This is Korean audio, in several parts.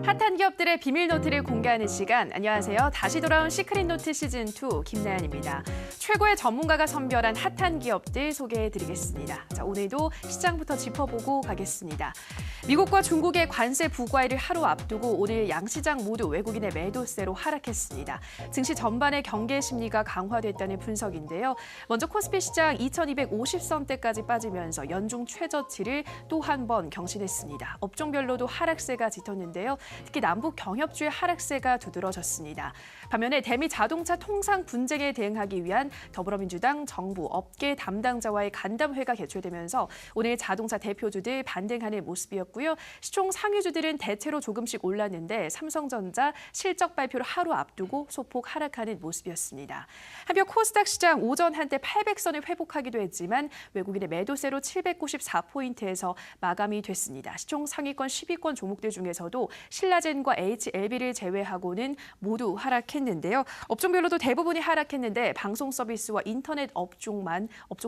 핫한 기업들의 비밀 노트를 공개하는 시간. 안녕하세요. 다시 돌아온 시크릿 노트 시즌2 김나연입니다. 최고의 전문가가 선별한 핫한 기업들 소개해드리겠습니다. 자, 오늘도 시장부터 짚어보고 가겠습니다. 미국과 중국의 관세 부과일을 하루 앞두고 오늘 양시장 모두 외국인의 매도세로 하락했습니다. 증시 전반의 경계 심리가 강화됐다는 분석인데요. 먼저 코스피 시장 2250선대까지 빠지면서 연중 최저치를 또 한 번 경신했습니다. 업종별로도 하락세가 짙었는데요. 특히 남북 경협주의 하락세가 두드러졌습니다. 반면에 대미 자동차 통상 분쟁에 대응하기 위한 더불어민주당 정부 업계 담당자와의 간담회가 개최되면서 오늘 자동차 대표주들 반등하는 모습이었고요. 시총 상위주들은 대체로 조금씩 올랐는데 삼성전자 실적 발표를 하루 앞두고 소폭 하락하는 모습이었습니다. 한편 코스닥 시장 오전 한때 800선을 회복하기도 했지만 외국인의 매도세로 794포인트에서 마감이 됐습니다. 시총 상위권 10위권 종목들 중에서도 신라젠과 HLB를 제외하고는 모두 하락했는데요. 업종별로도 대부분이 하락했는데 방송 서비스와 인터넷 업종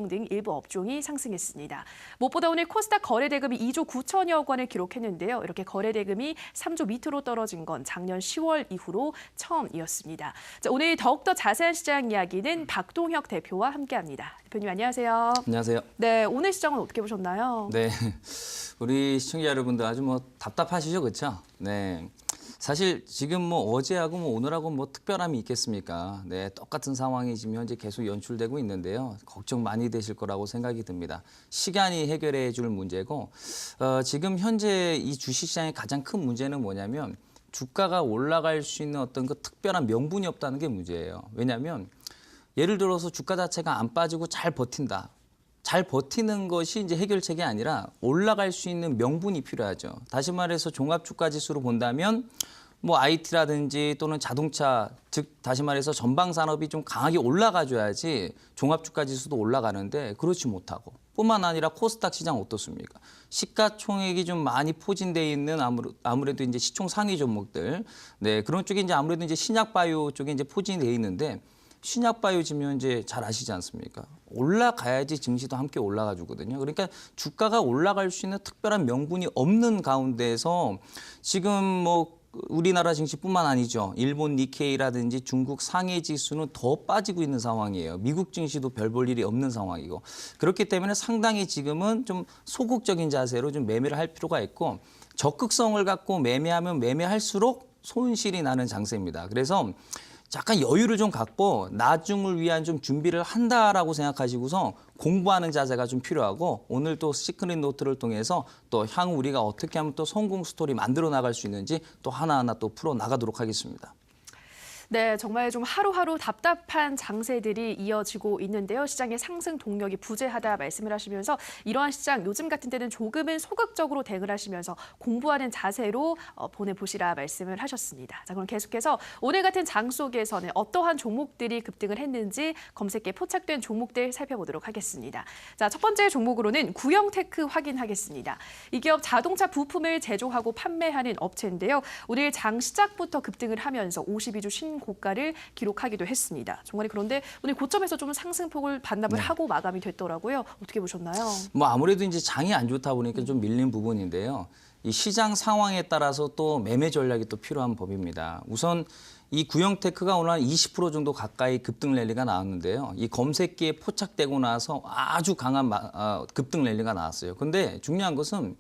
등 일부 업종이 상승했습니다. 무엇보다 오늘 코스닥 거래대금이 2조 9천여억 원을 기록했는데요. 이렇게 거래대금이 3조 밑으로 떨어진 건 작년 10월 이후로 처음이었습니다. 자, 오늘 더욱더 자세한 시장 이야기는 박동혁 대표와 함께합니다. 대표님 안녕하세요. 안녕하세요. 네, 오늘 시장은 어떻게 보셨나요? 네, 우리 시청자 여러분들 아주 답답하시죠, 그렇죠? 네, 사실 지금 어제하고 오늘하고 특별함이 있겠습니까? 네, 똑같은 상황이 지금 현재 계속 연출되고 있는데요. 걱정 많이 되실 거라고 생각이 듭니다. 시간이 해결해 줄 문제고 지금 현재 이 주식시장의 가장 큰 문제는 뭐냐면 주가가 올라갈 수 있는 어떤 그 특별한 명분이 없다는 게 문제예요. 왜냐하면 예를 들어서 주가 자체가 안 빠지고 잘 버틴다. 잘 버티는 것이 이제 해결책이 아니라 올라갈 수 있는 명분이 필요하죠. 다시 말해서 종합주가지수로 본다면 IT라든지 또는 자동차, 즉 다시 말해서 전방 산업이 좀 강하게 올라가줘야지 종합주가지수도 올라가는데 그렇지 못하고 뿐만 아니라 코스닥 시장 어떻습니까? 시가총액이 좀 많이 포진돼 있는 아무래도 이제 시총 상위 종목들, 네 그런 쪽에 이제 아무래도 이제 신약바이오 쪽에 이제 포진돼 있는데. 신약바이오 지면 이제 잘 아시지 않습니까? 올라가야지 증시도 함께 올라가 주거든요. 그러니까 주가가 올라갈 수 있는 특별한 명분이 없는 가운데서 지금 우리나라 증시뿐만 아니죠. 일본 니케이라든지 중국 상해 지수는 더 빠지고 있는 상황이에요. 미국 증시도 별 볼 일이 없는 상황이고. 그렇기 때문에 상당히 지금은 좀 소극적인 자세로 좀 매매를 할 필요가 있고 적극성을 갖고 매매하면 매매할수록 손실이 나는 장세입니다. 그래서 약간 여유를 좀 갖고 나중을 위한 좀 준비를 한다라고 생각하시고서 공부하는 자세가 좀 필요하고 오늘 또 시크릿 노트를 통해서 또 향후 우리가 어떻게 하면 또 성공 스토리 만들어 나갈 수 있는지 또 하나하나 또 풀어 나가도록 하겠습니다. 네, 정말 좀 하루하루 답답한 장세들이 이어지고 있는데요. 시장의 상승 동력이 부재하다 말씀을 하시면서 이러한 시장 요즘 같은 때는 조금은 소극적으로 대응을 하시면서 공부하는 자세로 보내보시라 말씀을 하셨습니다. 자, 그럼 계속해서 오늘 같은 장 속에서는 어떠한 종목들이 급등을 했는지 검색에 포착된 종목들 살펴보도록 하겠습니다. 자, 첫 번째 종목으로는 구형테크 확인하겠습니다. 이 기업 자동차 부품을 제조하고 판매하는 업체인데요. 오늘 장 시작부터 급등을 하면서 52주 신고가를 기록하기도 했습니다. 정말 그런데 오늘 고점에서 좀 상승폭을 반납을 하고 마감이 됐더라고요. 어떻게 보셨나요? 아무래도 이제 장이 안 좋다 보니까 좀 밀린 부분인데요. 이 시장 상황에 따라서 또 매매 전략이 또 필요한 법입니다. 우선 이 구형테크가 오늘 한 20% 정도 가까이 급등 랠리가 나왔는데요. 이 검색기에 포착되고 나서 아주 강한 급등 랠리가 나왔어요. 근데 중요한 것은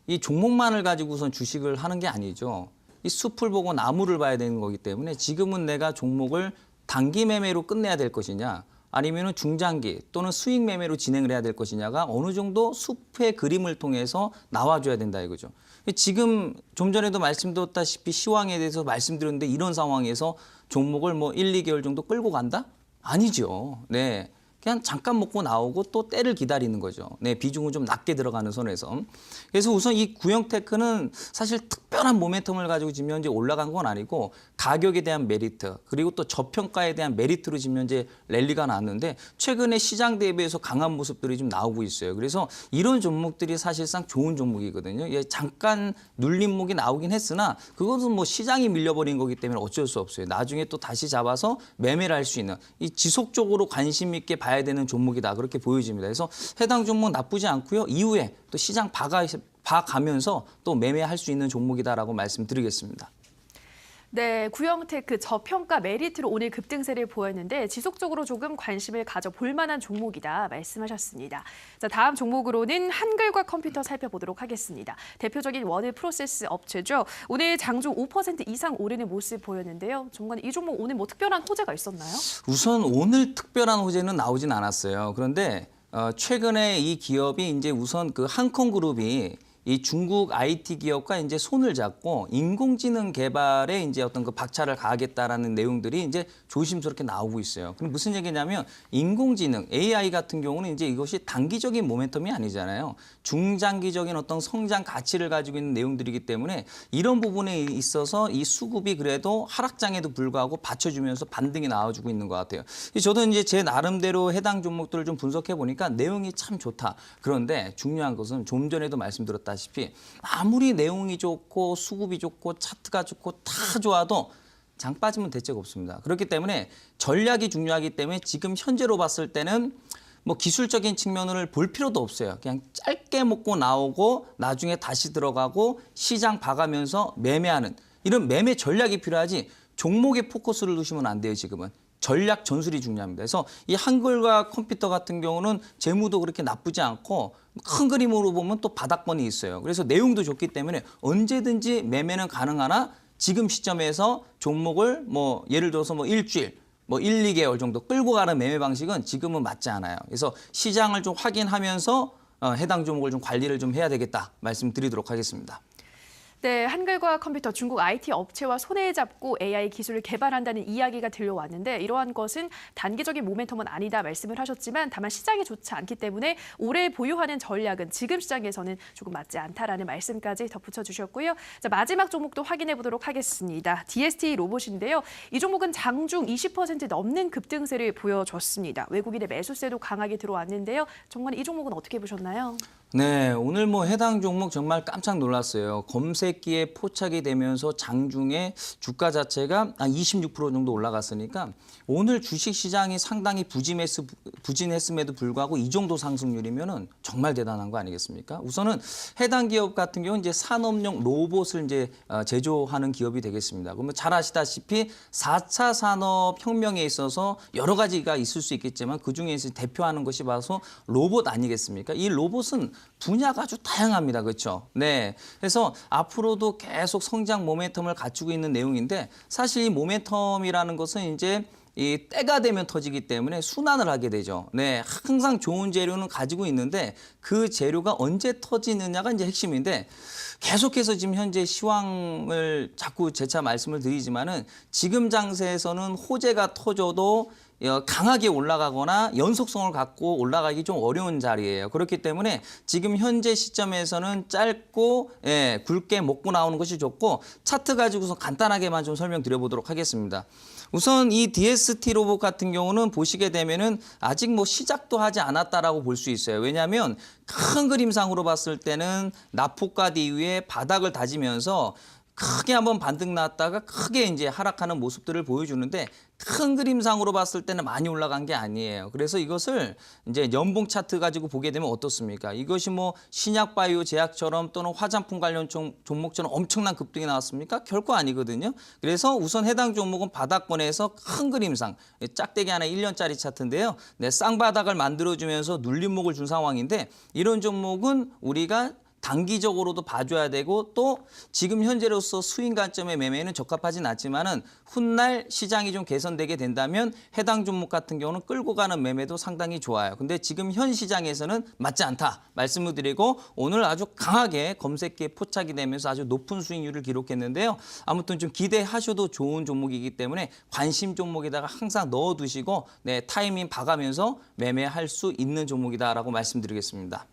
이 종목만을 가지고선 주식을 하는 게 아니죠. 이 숲을 보고 나무를 봐야 되는 거기 때문에 지금은 내가 종목을 단기 매매로 끝내야 될 것이냐 아니면 중장기 또는 수익 매매로 진행을 해야 될 것이냐가 어느 정도 숲의 그림을 통해서 나와줘야 된다 이거죠. 지금 좀 전에도 말씀드렸다시피 시황에 대해서 말씀드렸는데 이런 상황에서 종목을 1, 2개월 정도 끌고 간다? 아니죠. 네. 그냥 잠깐 먹고 나오고 또 때를 기다리는 거죠. 네, 비중은 좀 낮게 들어가는 선에서. 그래서 우선 이 구형테크는 사실 특별한 모멘텀을 가지고 지금 현재 올라간 건 아니고 가격에 대한 메리트 그리고 또 저평가에 대한 메리트로 지금 현재 랠리가 나왔는데 최근에 시장 대비해서 강한 모습들이 좀 나오고 있어요. 그래서 이런 종목들이 사실상 좋은 종목이거든요. 예, 잠깐 눌림목이 나오긴 했으나 그것은 시장이 밀려버린 거기 때문에 어쩔 수 없어요. 나중에 또 다시 잡아서 매매를 할 수 있는 이 지속적으로 관심 있게 봐야 되는 종목이다. 그렇게 보여집니다. 그래서 해당 종목 나쁘지 않고요. 이후에 또 시장 봐가면서 또 매매할 수 있는 종목이다라고 말씀드리겠습니다. 네, 구형테크 저평가 메리트로 오늘 급등세를 보였는데 지속적으로 조금 관심을 가져볼 만한 종목이다 말씀하셨습니다. 자, 다음 종목으로는 한글과 컴퓨터 살펴보도록 하겠습니다. 대표적인 워드 프로세스 업체죠. 오늘 장중 5% 이상 오르는 모습 보였는데요. 정말 이 종목 오늘 뭐 특별한 호재가 있었나요? 우선 오늘 특별한 호재는 나오진 않았어요. 그런데 최근에 이 기업이 이제 우선 그 한콩그룹이 이 중국 IT 기업과 이제 손을 잡고 인공지능 개발에 이제 어떤 그 박차를 가하겠다라는 내용들이 이제 조심스럽게 나오고 있어요. 그럼 무슨 얘기냐면 인공지능 AI 같은 경우는 이제 이것이 단기적인 모멘텀이 아니잖아요. 중장기적인 어떤 성장 가치를 가지고 있는 내용들이기 때문에 이런 부분에 있어서 이 수급이 그래도 하락장에도 불구하고 받쳐주면서 반등이 나와주고 있는 것 같아요. 저도 이제 제 나름대로 해당 종목들을 좀 분석해 보니까 내용이 참 좋다. 그런데 중요한 것은 좀 전에도 말씀드렸다시피 아무리 내용이 좋고 수급이 좋고 차트가 좋고 다 좋아도 장 빠지면 대책 없습니다. 그렇기 때문에 전략이 중요하기 때문에 지금 현재로 봤을 때는 뭐 기술적인 측면을 볼 필요도 없어요. 그냥 짧게 먹고 나오고 나중에 다시 들어가고 시장 봐가면서 매매하는 이런 매매 전략이 필요하지 종목에 포커스를 두시면 안 돼요, 지금은. 전략 전술이 중요합니다. 그래서 이 한글과 컴퓨터 같은 경우는 재무도 그렇게 나쁘지 않고 큰 그림으로 보면 또 바닥권이 있어요. 그래서 내용도 좋기 때문에 언제든지 매매는 가능하나 지금 시점에서 종목을 뭐 예를 들어서 뭐 일주일, 뭐 1, 2개월 정도 끌고 가는 매매 방식은 지금은 맞지 않아요. 그래서 시장을 좀 확인하면서 해당 종목을 좀 관리를 좀 해야 되겠다 말씀드리도록 하겠습니다. 네, 한글과 컴퓨터 중국 IT 업체와 손에 잡고 AI 기술을 개발한다는 이야기가 들려왔는데 이러한 것은 단기적인 모멘텀은 아니다 말씀을 하셨지만 다만 시장이 좋지 않기 때문에 오래 보유하는 전략은 지금 시장에서는 조금 맞지 않다라는 말씀까지 덧붙여 주셨고요. 자, 마지막 종목도 확인해 보도록 하겠습니다. DST 로봇인데요. 이 종목은 장중 20% 넘는 급등세를 보여줬습니다. 외국인의 매수세도 강하게 들어왔는데요. 정말 이 종목은 어떻게 보셨나요? 네, 오늘 뭐 해당 종목 정말 깜짝 놀랐어요. 검색기에 포착이 되면서 장중에 주가 자체가 한 26% 정도 올라갔으니까 오늘 주식시장이 상당히 부진했음에도 불구하고 이 정도 상승률이면은 정말 대단한 거 아니겠습니까? 우선은 해당 기업 같은 경우는 이제 산업용 로봇을 이제 제조하는 기업이 되겠습니다. 그러면 잘 아시다시피 4차 산업혁명에 있어서 여러 가지가 있을 수 있겠지만 그중에서 대표하는 것이 바로 로봇 아니겠습니까? 이 로봇은 분야가 아주 다양합니다. 그렇죠? 네. 그래서 앞으로도 계속 성장 모멘텀을 갖추고 있는 내용인데 사실 이 모멘텀이라는 것은 이제 이 때가 되면 터지기 때문에 순환을 하게 되죠. 네, 항상 좋은 재료는 가지고 있는데 그 재료가 언제 터지느냐가 이제 핵심인데 계속해서 지금 현재 시황을 자꾸 재차 말씀을 드리지만은 지금 장세에서는 호재가 터져도 강하게 올라가거나 연속성을 갖고 올라가기 좀 어려운 자리예요. 그렇기 때문에 지금 현재 시점에서는 짧고 굵게 먹고 나오는 것이 좋고 차트 가지고서 간단하게만 좀 설명드려보도록 하겠습니다. 우선 이 DST 로봇 같은 경우는 보시게 되면은 아직 뭐 시작도 하지 않았다라고 볼 수 있어요. 왜냐하면 큰 그림상으로 봤을 때는 나폭갓 이후에 바닥을 다지면서 크게 한번 반등 났다가 크게 이제 하락하는 모습들을 보여주는데 큰 그림상으로 봤을 때는 많이 올라간 게 아니에요. 그래서 이것을 이제 연봉 차트 가지고 보게 되면 어떻습니까? 이것이 뭐 신약바이오 제약처럼 또는 화장품 관련 종목처럼 엄청난 급등이 나왔습니까? 결코 아니거든요. 그래서 우선 해당 종목은 바닥권에서 큰 그림상 짝대기 하나 1년짜리 차트인데요. 네, 쌍바닥을 만들어주면서 눌림목을 준 상황인데 이런 종목은 우리가 단기적으로도 봐줘야 되고 또 지금 현재로서 수익 관점의 매매는 적합하진 않지만은 훗날 시장이 좀 개선되게 된다면 해당 종목 같은 경우는 끌고 가는 매매도 상당히 좋아요. 근데 지금 현 시장에서는 맞지 않다 말씀을 드리고 오늘 아주 강하게 검색기에 포착이 되면서 아주 높은 수익률을 기록했는데요. 아무튼 좀 기대하셔도 좋은 종목이기 때문에 관심 종목에다가 항상 넣어두시고 네, 타이밍 봐가면서 매매할 수 있는 종목이다라고 말씀드리겠습니다.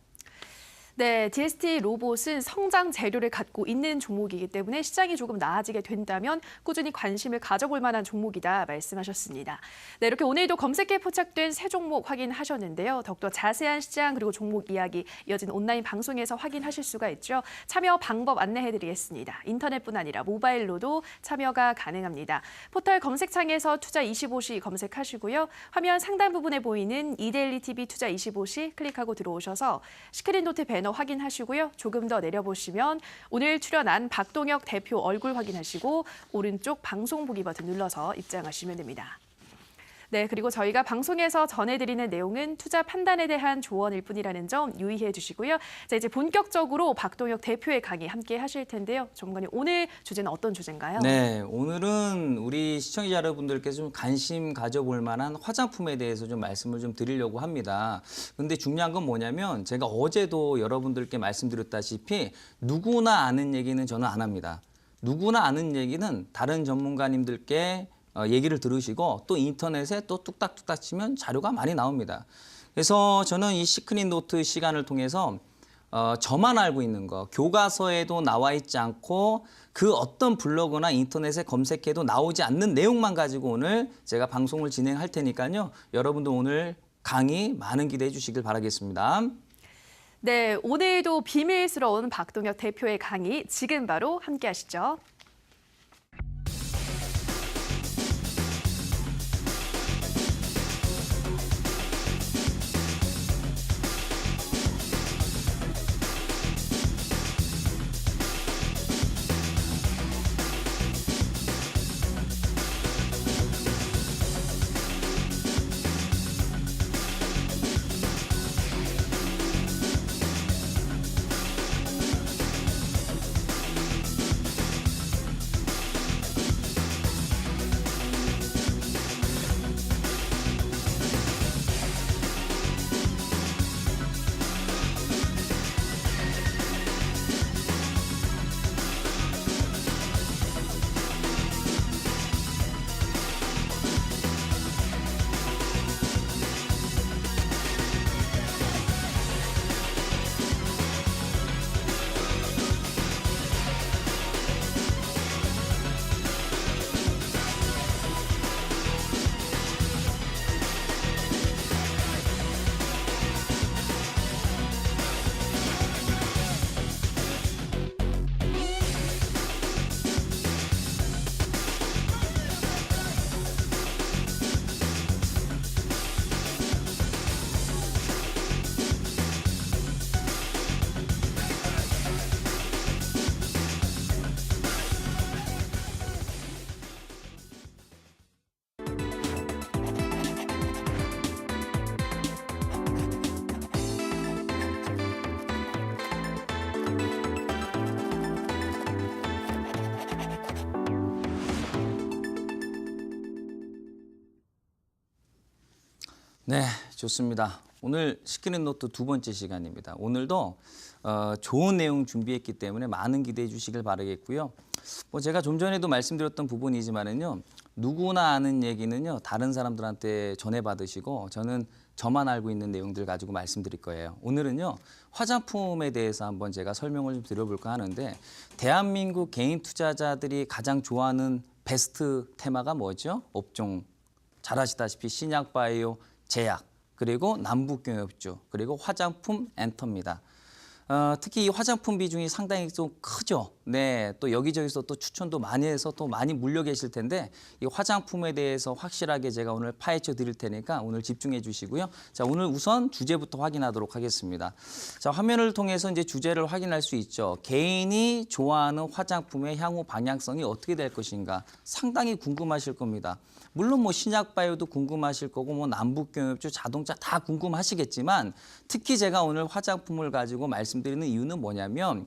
네, DST 로봇은 성장 재료를 갖고 있는 종목이기 때문에 시장이 조금 나아지게 된다면 꾸준히 관심을 가져볼 만한 종목이다 말씀하셨습니다. 네, 이렇게 오늘도 검색기에 포착된 새 종목 확인하셨는데요. 더욱더 자세한 시장 그리고 종목 이야기 이어진 온라인 방송에서 확인하실 수가 있죠. 참여 방법 안내해드리겠습니다. 인터넷뿐 아니라 모바일로도 참여가 가능합니다. 포털 검색창에서 투자25시 검색하시고요. 화면 상단 부분에 보이는 이데일리 TV 투자25시 클릭하고 들어오셔서 시크릿노트 배너 배너 확인하시고요. 조금 더 내려보시면 오늘 출연한 박동혁 대표 얼굴 확인하시고 오른쪽 방송 보기 버튼 눌러서 입장하시면 됩니다. 네, 그리고 저희가 방송에서 전해드리는 내용은 투자 판단에 대한 조언일 뿐이라는 점 유의해 주시고요. 자, 이제 본격적으로 박동혁 대표의 강의 함께 하실 텐데요. 전문가님, 오늘 주제는 어떤 주제인가요? 네, 오늘은 우리 시청자 여러분들께서 좀 관심 가져볼 만한 화장품에 대해서 좀 말씀을 좀 드리려고 합니다. 근데 중요한 건 뭐냐면 제가 어제도 여러분들께 말씀드렸다시피 누구나 아는 얘기는 저는 안 합니다. 누구나 아는 얘기는 다른 전문가님들께 얘기를 들으시고 또 인터넷에 또 뚝딱뚝딱 치면 자료가 많이 나옵니다. 그래서 저는 이 시크릿 노트 시간을 통해서 저만 알고 있는 거, 교과서에도 나와 있지 않고 그 어떤 블로그나 인터넷에 검색해도 나오지 않는 내용만 가지고 오늘 제가 방송을 진행할 테니까요. 여러분들 오늘 강의 많은 기대해 주시길 바라겠습니다. 네, 오늘도 비밀스러운 박동혁 대표의 강의 지금 바로 함께 하시죠. 네, 좋습니다. 오늘 시크릿 노트 두 번째 시간입니다. 오늘도 좋은 내용 준비했기 때문에 많은 기대해 주시길 바라겠고요. 제가 좀 전에도 말씀드렸던 부분이지만은요, 누구나 아는 얘기는요, 다른 사람들한테 전해받으시고 저는 저만 알고 있는 내용들 가지고 말씀드릴 거예요. 오늘은요, 화장품에 대해서 한번 제가 설명을 좀 드려볼까 하는데 대한민국 개인 투자자들이 가장 좋아하는 베스트 테마가 뭐죠? 업종. 잘 아시다시피 신약 바이오, 제약, 그리고 남북경협주, 그리고 화장품 엔터입니다. 특히 이 화장품 비중이 상당히 좀 크죠. 네, 또 여기저기서 또 추천도 많이 해서 또 많이 물려 계실 텐데 이 화장품에 대해서 확실하게 제가 오늘 파헤쳐 드릴 테니까 오늘 집중해 주시고요. 자, 오늘 우선 주제부터 확인하도록 하겠습니다. 자, 화면을 통해서 이제 주제를 확인할 수 있죠. 개인이 좋아하는 화장품의 향후 방향성이 어떻게 될 것인가 상당히 궁금하실 겁니다. 물론 뭐 신약 바이오도 궁금하실 거고 뭐 남북경협주, 자동차 다 궁금하시겠지만 특히 제가 오늘 화장품을 가지고 말씀드리는 이유는 뭐냐면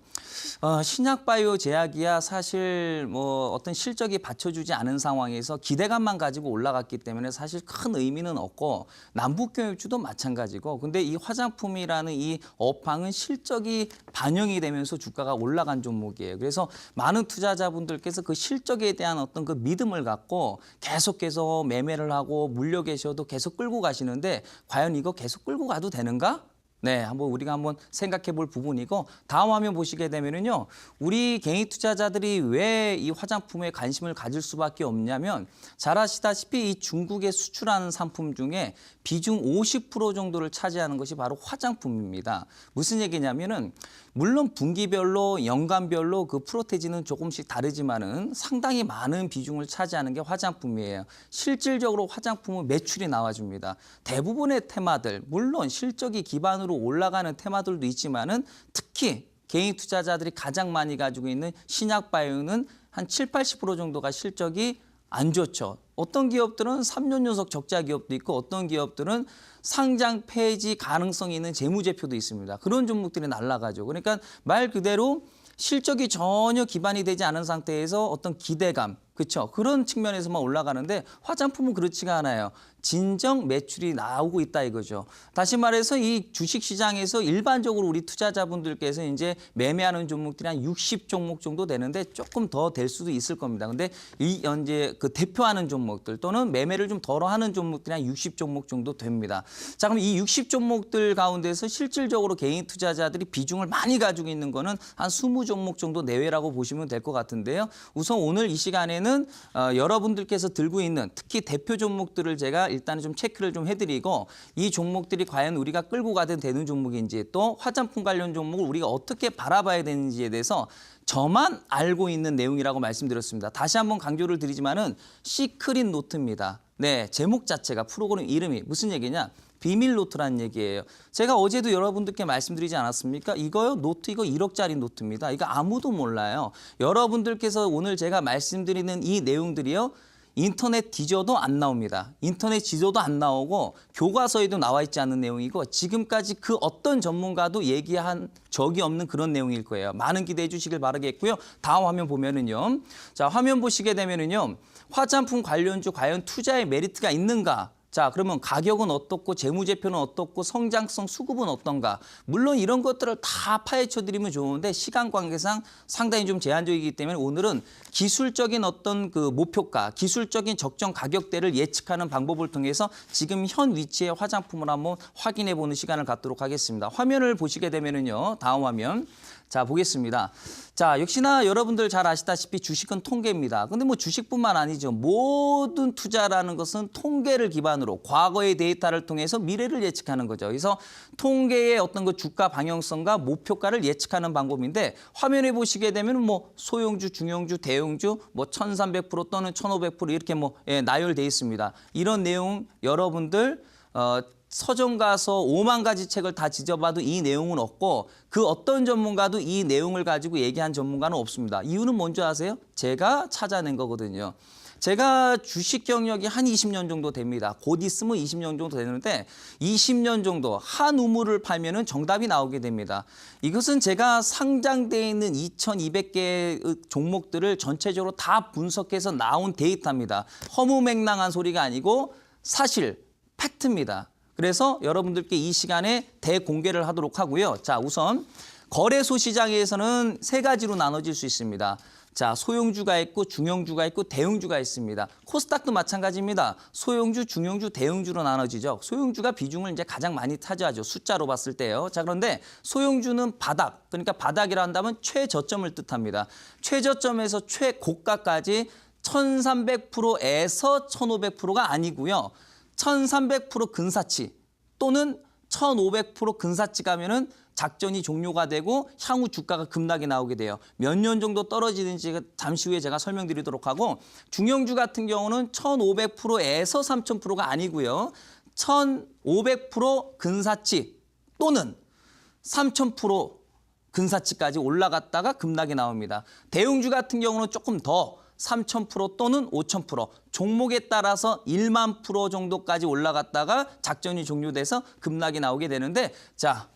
신약 바이오 제약이야 사실 뭐 어떤 실적이 받쳐주지 않은 상황에서 기대감만 가지고 올라갔기 때문에 사실 큰 의미는 없고 남북경협주도 마찬가지고 근데 이 화장품이라는 이 업황은 실적이 반영이 되면서 주가가 올라간 종목이에요. 그래서 많은 투자자분들께서 그 실적에 대한 어떤 그 믿음을 갖고 계속해서 매매를 하고 물려 계셔도 계속 끌고 가시는데 과연 이거 계속 끌고 가도 되는가? 네, 우리가 한번 생각해 볼 부분이고 다음 화면 보시게 되면은요. 우리 개인 투자자들이 왜 이 화장품에 관심을 가질 수밖에 없냐면 잘 아시다시피 이 중국에 수출하는 상품 중에 비중 50% 정도를 차지하는 것이 바로 화장품입니다. 무슨 얘기냐면은 물론 분기별로 연간별로 그 프로테지는 조금씩 다르지만은 상당히 많은 비중을 차지하는 게 화장품이에요. 실질적으로 화장품은 매출이 나와줍니다. 대부분의 테마들 물론 실적이 기반으로 위로 올라가는 테마들도 있지만은 특히 개인 투자자들이 가장 많이 가지고 있는 신약바이오는 한 7, 80% 정도가 실적이 안 좋죠. 어떤 기업들은 3년 연속 적자 기업도 있고 어떤 기업들은 상장 폐지 가능성이 있는 재무제표도 있습니다. 그런 종목들이 날아가죠. 그러니까 말 그대로 실적이 전혀 기반이 되지 않은 상태에서 어떤 기대감, 그렇죠? 그런 측면에서만 올라가는데 화장품은 그렇지가 않아요. 진정 매출이 나오고 있다 이거죠. 다시 말해서 이 주식시장에서 일반적으로 우리 투자자분들께서 이제 매매하는 종목들이 한 60종목 정도 되는데 조금 더 될 수도 있을 겁니다. 근데 이 현재 그 대표하는 종목들 또는 매매를 좀 덜어 하는 종목들이 한 60종목 정도 됩니다. 자, 그럼 이 60종목들 가운데서 실질적으로 개인 투자자들이 비중을 많이 가지고 있는 거는 한 20종목 정도 내외라고 보시면 될 것 같은데요. 우선 오늘 이 시간에는 여러분들께서 들고 있는 특히 대표 종목들을 제가 일단은 좀 체크를 좀 해드리고 이 종목들이 과연 우리가 끌고 가든 되는 종목인지 또 화장품 관련 종목을 우리가 어떻게 바라봐야 되는지에 대해서 저만 알고 있는 내용이라고 말씀드렸습니다. 다시 한번 강조를 드리지만은 시크릿 노트입니다. 네, 제목 자체가 프로그램 이름이 무슨 얘기냐? 비밀 노트라는 얘기예요. 제가 어제도 여러분들께 말씀드리지 않았습니까? 이거요, 노트 이거 1억짜리 노트입니다. 이거 아무도 몰라요. 여러분들께서 오늘 제가 말씀드리는 이 내용들이요. 인터넷 뒤져도 안 나옵니다. 인터넷 지도도 안 나오고 교과서에도 나와 있지 않은 내용이고 지금까지 그 어떤 전문가도 얘기한 적이 없는 그런 내용일 거예요. 많은 기대해 주시길 바라겠고요. 다음 화면 보면은요. 자, 화면 보시게 되면은요. 화장품 관련주 과연 투자의 메리트가 있는가? 자, 그러면 가격은 어떻고 재무제표는 어떻고 성장성 수급은 어떤가? 물론 이런 것들을 다 파헤쳐 드리면 좋은데 시간 관계상 상당히 좀 제한적이기 때문에 오늘은 기술적인 어떤 그 목표가, 기술적인 적정 가격대를 예측하는 방법을 통해서 지금 현 위치의 화장품을 한번 확인해 보는 시간을 갖도록 하겠습니다. 화면을 보시게 되면은요. 다음 화면. 자, 보겠습니다. 자, 역시나 여러분들 잘 아시다시피 주식은 통계입니다. 근데 뭐 주식뿐만 아니죠. 모든 투자라는 것은 통계를 기반으로 과거의 데이터를 통해서 미래를 예측하는 거죠. 그래서 통계의 어떤 그 주가 방향성과 목표가를 예측하는 방법인데 화면에 보시게 되면 뭐 소형주, 중형주, 대형주 뭐 1300% 또는 1500% 이렇게 뭐 나열돼 있습니다. 이런 내용 여러분들 서점 가서 5만 가지 책을 다 뒤져봐도 이 내용은 없고 그 어떤 전문가도 이 내용을 가지고 얘기한 전문가는 없습니다. 이유는 뭔지 아세요? 제가 찾아낸 거거든요. 제가 주식 경력이 한 20년 정도 됩니다. 곧 있으면 20년 정도 되는데 20년 정도 한 우물을 팔면은 정답이 나오게 됩니다. 이것은 제가 상장되어 있는 2200개의 종목들을 전체적으로 다 분석해서 나온 데이터입니다. 허무맹랑한 소리가 아니고 사실 팩트입니다. 그래서 여러분들께 이 시간에 대공개를 하도록 하고요. 자, 우선 거래소 시장에서는 세 가지로 나눠질 수 있습니다. 자, 소형주가 있고 중형주가 있고 대형주가 있습니다. 코스닥도 마찬가지입니다. 소형주, 중형주, 대형주로 나눠지죠. 소형주가 비중을 이제 가장 많이 차지하죠. 숫자로 봤을 때요. 자, 그런데 소형주는 바닥, 그러니까 바닥이라 한다면 최저점을 뜻합니다. 최저점에서 최고가까지 1300%에서 1500%가 아니고요. 1300% 근사치 또는 1500% 근사치 가면은 작전이 종료가 되고 향후 주가가 급락이 나오게 돼요. 몇 년 정도 떨어지는지 잠시 후에 제가 설명드리도록 하고 중형주 같은 경우는 1500%에서 3000%가 아니고요. 1500% 근사치 또는 3000% 근사치까지 올라갔다가 급락이 나옵니다. 대형주 같은 경우는 조금 더 3000% 또는 5000% 종목에 따라서 1만 % 정도까지 올라갔다가 작전이 종료돼서 급락이 나오게 되는데 자,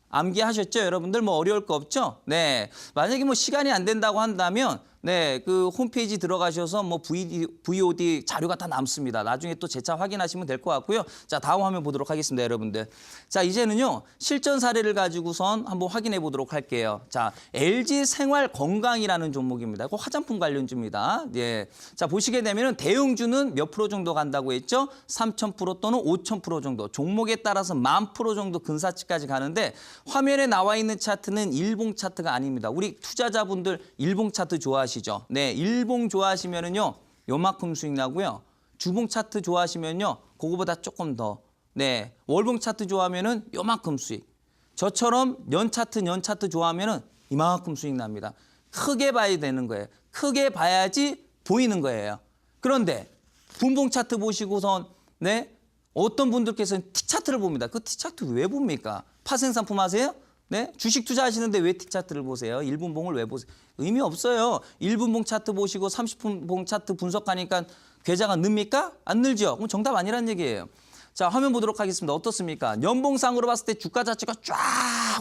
암기하셨죠? 여러분들 뭐 어려울 거 없죠? 네. 만약에 뭐 시간이 안 된다고 한다면 네, 그 홈페이지 들어가셔서 뭐 VOD 자료가 다 남습니다. 나중에 또 재차 확인하시면 될 것 같고요. 자, 다음 화면 보도록 하겠습니다, 여러분들. 자, 이제는요. 실전 사례를 가지고선 한번 확인해 보도록 할게요. 자, LG 생활 건강이라는 종목입니다. 이거 화장품 관련주입니다. 예. 자, 보시게 되면은 대형주는 몇 프로 정도 간다고 했죠? 3000% 또는 5000% 정도. 종목에 따라서 10,000% 정도 근사치까지 가는데 화면에 나와 있는 차트는 일봉 차트가 아닙니다. 우리 투자자분들 일봉 차트 좋아하시죠? 네, 일봉 좋아하시면은요, 요만큼 수익 나고요. 주봉 차트 좋아하시면요, 그거보다 조금 더. 네, 월봉 차트 좋아하면은 요만큼 수익. 저처럼 년 차트 좋아하면은 이만큼 수익 납니다. 크게 봐야 되는 거예요. 크게 봐야지 보이는 거예요. 그런데 분봉 차트 보시고선 네, 어떤 분들께서는 T 차트를 봅니다. 그 T 차트 왜 봅니까? 파생상품 하세요? 네? 주식 투자하시는데 왜 T차트를 보세요? 1분봉을 왜 보세요? 의미 없어요. 1분봉 차트 보시고 30분봉 차트 분석하니까 계좌가 늡니까? 안 늘죠? 그럼 정답 아니란 얘기예요. 자, 화면 보도록 하겠습니다. 어떻습니까? 연봉상으로 봤을 때 주가 자체가 쫙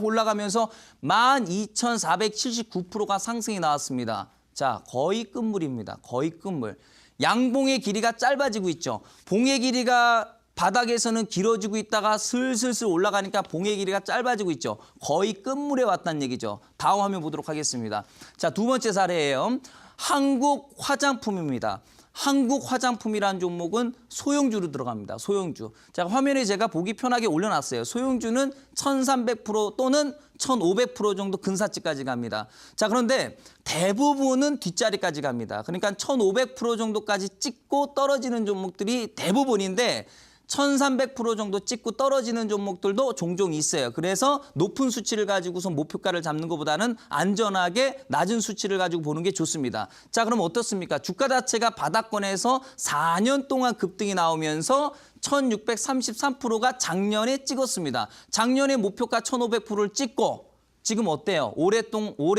올라가면서 12,479%가 상승이 나왔습니다. 자, 거의 끝물입니다. 거의 끝물. 양봉의 길이가 짧아지고 있죠. 봉의 길이가 바닥에서는 길어지고 있다가 슬슬슬 올라가니까 봉의 길이가 짧아지고 있죠. 거의 끝물에 왔다는 얘기죠. 다음 화면 보도록 하겠습니다. 자, 두 번째 사례예요. 한국 화장품입니다. 한국 화장품이라는 종목은 소형주로 들어갑니다. 소형주. 자, 화면에 제가 보기 편하게 올려놨어요. 소형주는 1,300% 또는 1,500% 정도 근사치까지 갑니다. 자, 그런데 대부분은 뒷자리까지 갑니다. 그러니까 1,500% 정도까지 찍고 떨어지는 종목들이 대부분인데 1,300% 정도 찍고 떨어지는 종목들도 종종 있어요. 그래서 높은 수치를 가지고서 목표가를 잡는 것보다는 안전하게 낮은 수치를 가지고 보는 게 좋습니다. 자, 그럼 어떻습니까? 주가 자체가 바닥권에서 4년 동안 급등이 나오면서 1,633%가 작년에 찍었습니다. 작년에 목표가 1,500%를 찍고 지금 어때요? 올해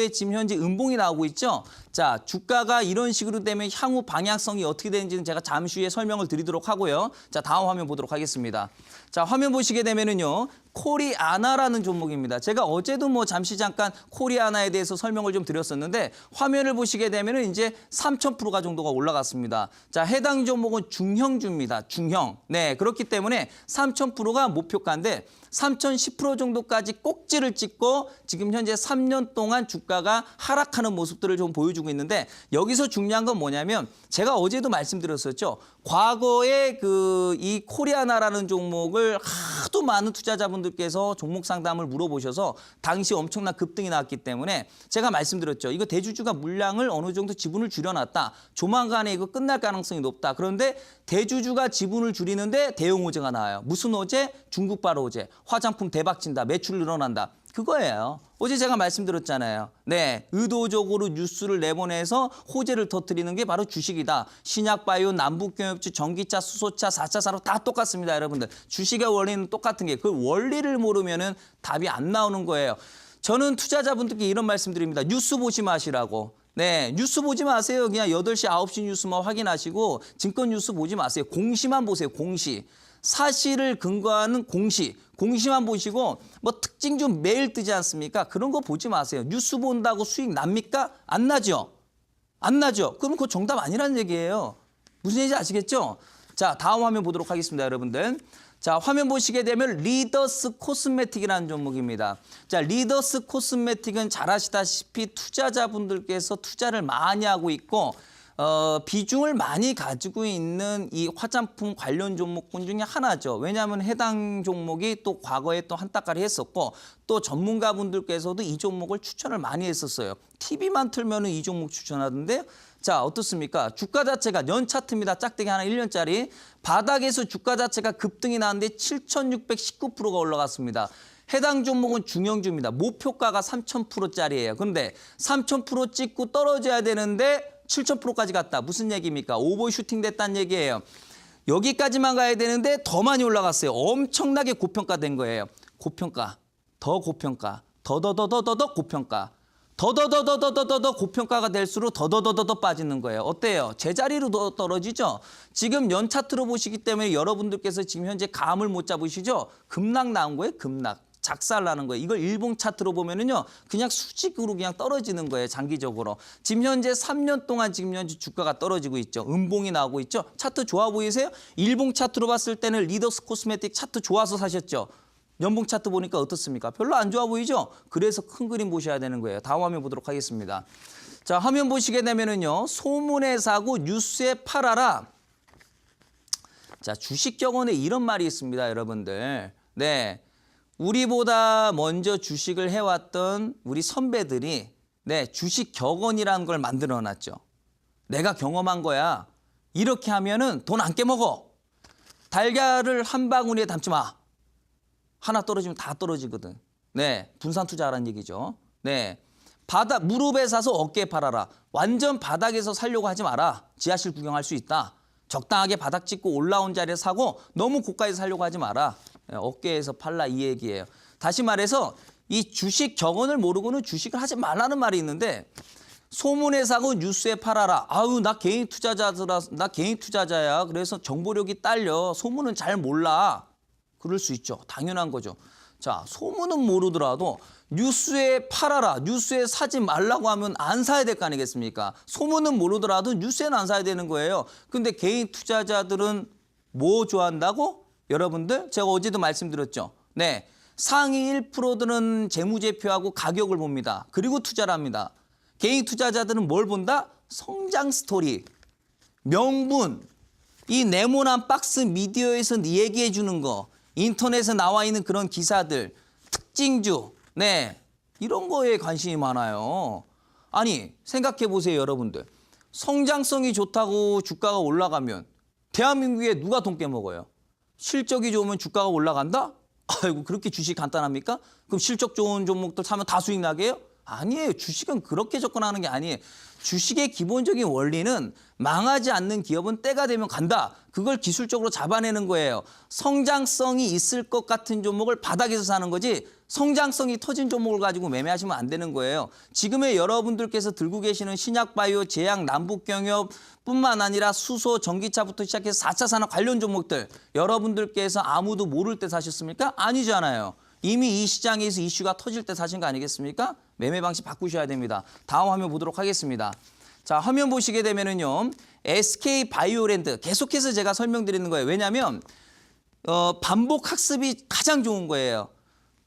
지금 현재 음봉이 나오고 있죠? 자, 주가가 이런 식으로 되면 향후 방향성이 어떻게 되는지는 제가 잠시 후에 설명을 드리도록 하고요. 자, 다음 화면 보도록 하겠습니다. 자, 화면 보시게 되면은요. 코리아나라는 종목입니다. 제가 어제도 잠시 잠깐 코리아나에 대해서 설명을 좀 드렸었는데 화면을 보시게 되면은 이제 3,000%가 정도가 올라갔습니다. 자, 해당 종목은 중형주입니다. 중형. 네, 그렇기 때문에 3,000%가 목표가인데 3,010% 정도까지 꼭지를 찍고 지금 현재 3년 동안 주가가 하락하는 모습들을 좀 보여주고 있는데 여기서 중요한 건 뭐냐면 제가 어제도 말씀드렸었죠. 과거에 이 코리아나라는 종목을 하도 많은 투자자분들께서 종목 상담을 물어보셔서 당시 엄청난 급등이 나왔기 때문에 제가 말씀드렸죠. 이거 대주주가 물량을 어느 정도 지분을 줄여놨다. 조만간에 이거 끝날 가능성이 높다. 그런데 대주주가 지분을 줄이는데 대형 호재가 나와요. 무슨 호재? 중국발 호재. 화장품 대박 친다. 매출 늘어난다. 그거예요. 어제 제가 말씀드렸잖아요. 네, 의도적으로 뉴스를 내보내서 호재를 터뜨리는 게 바로 주식이다. 신약바이오, 남북경협주, 전기차, 수소차, 4차 산업 다 똑같습니다. 여러분들. 주식의 원리는 똑같은 게 그 원리를 모르면은 답이 안 나오는 거예요. 저는 투자자분들께 이런 말씀드립니다. 뉴스 보지 마시라고. 네, 뉴스 보지 마세요. 그냥 8시, 9시 뉴스만 확인하시고 증권 뉴스 보지 마세요. 공시만 보세요. 공시. 사실을 근거하는 공시. 공시만 보시고 특징주 매일 뜨지 않습니까? 그런 거 보지 마세요. 뉴스 본다고 수익 납니까? 안 나죠? 안 나죠? 그럼 그거 정답 아니라는 얘기예요. 무슨 얘기인지 아시겠죠? 자, 다음 화면 보도록 하겠습니다, 여러분들. 자, 화면 보시게 되면 리더스 코스메틱이라는 종목입니다. 자, 리더스 코스메틱은 잘 아시다시피 투자자분들께서 투자를 많이 하고 있고 비중을 많이 가지고 있는 이 화장품 관련 종목군 중에 하나죠. 왜냐하면 해당 종목이 또 과거에 또 한따까리 했었고 또 전문가분들께서도 이 종목을 추천을 많이 했었어요. TV만 틀면은 이 종목 추천하던데요. 자, 어떻습니까? 주가 자체가 연 차트입니다. 짝대기 하나 1년짜리. 바닥에서 주가 자체가 급등이 나왔는데 7,619%가 올라갔습니다. 해당 종목은 중형주입니다. 목표가가 3,000%짜리예요. 그런데 3,000% 찍고 떨어져야 되는데 7,000%까지 갔다. 무슨 얘기입니까? 오버슈팅 됐다는 얘기예요. 여기까지만 가야 되는데 더 많이 올라갔어요. 엄청나게 고평가된 거예요. 고평가, 더 고평가, 더더더더더 고평가. 더더더더더더 고평가가 될수록 더더더더 빠지는 거예요. 어때요? 제자리로 더 떨어지죠? 지금 연 차트로 보시기 때문에 여러분들께서 지금 현재 감을 못 잡으시죠? 급락 나온 거예요, 급락. 작살나는 거예요. 이걸 일봉 차트로 보면은요, 그냥 수직으로 그냥 떨어지는 거예요, 장기적으로. 지금 현재 3년 동안 지금 현재 주가가 떨어지고 있죠. 음봉이 나오고 있죠. 차트 좋아 보이세요? 일봉 차트로 봤을 때는 리더스 코스메틱 차트 좋아서 사셨죠. 연봉 차트 보니까 어떻습니까? 별로 안 좋아 보이죠? 그래서 큰 그림 보셔야 되는 거예요. 다음 화면 보도록 하겠습니다. 자, 화면 보시게 되면은요, 소문에 사고 뉴스에 팔아라. 자, 주식격언에 이런 말이 있습니다, 여러분들. 네. 우리보다 먼저 주식을 해왔던 우리 선배들이 주식 격언이라는 걸 만들어놨죠. 내가 경험한 거야. 이렇게 하면은 돈 안 깨먹어. 달걀을 한 바구니에 담지 마. 하나 떨어지면 다 떨어지거든. 네, 분산 투자하라는 얘기죠. 네, 무릎에 사서 어깨에 팔아라. 완전 바닥에서 살려고 하지 마라. 지하실 구경할 수 있다. 적당하게 바닥 찍고 올라온 자리에 사고 너무 고가에서 살려고 하지 마라. 어깨에서 팔라 이 얘기예요. 다시 말해서 이 주식 정원을 모르고는 주식을 하지 말라는 말이 있는데 소문에 사고 뉴스에 팔아라. 아유, 나 개인 투자자야. 그래서 정보력이 딸려. 소문은 잘 몰라. 그럴 수 있죠. 당연한 거죠. 자, 소문은 모르더라도 뉴스에 팔아라. 뉴스에 사지 말라고 하면 안 사야 될 거 아니겠습니까? 소문은 모르더라도 뉴스에는 안 사야 되는 거예요. 근데 개인 투자자들은 뭐 좋아한다고? 여러분들, 제가 어제도 말씀드렸죠. 네, 상위 1%들은 재무제표하고 가격을 봅니다. 그리고 투자를 합니다. 개인 투자자들은 뭘 본다? 성장 스토리, 명분, 이 네모난 박스 미디어에서 얘기해 주는 거, 인터넷에 나와 있는 그런 기사들, 특징주, 네, 이런 거에 관심이 많아요. 아니, 생각해 보세요, 여러분들. 성장성이 좋다고 주가가 올라가면 대한민국에 누가 돈 깨먹어요? 실적이 좋으면 주가가 올라간다? 아이고, 그렇게 주식 간단합니까? 그럼 실적 좋은 종목들 사면 다 수익 나게요? 아니에요. 주식은 그렇게 접근하는 게 아니에요. 주식의 기본적인 원리는 망하지 않는 기업은 때가 되면 간다. 그걸 기술적으로 잡아내는 거예요. 성장성이 있을 것 같은 종목을 바닥에서 사는 거지 성장성이 터진 종목을 가지고 매매하시면 안 되는 거예요. 지금의 여러분들께서 들고 계시는 신약바이오, 제약, 남북경협뿐만 아니라 수소, 전기차부터 시작해서 4차 산업 관련 종목들 여러분들께서 아무도 모를 때 사셨습니까? 아니잖아요. 이미 이 시장에서 이슈가 터질 때 사신 거 아니겠습니까? 매매 방식 바꾸셔야 됩니다. 다음 화면 보도록 하겠습니다. 자, 화면 보시게 되면은요. SK 바이오랜드 계속해서 제가 설명드리는 거예요. 왜냐하면 반복 학습이 가장 좋은 거예요.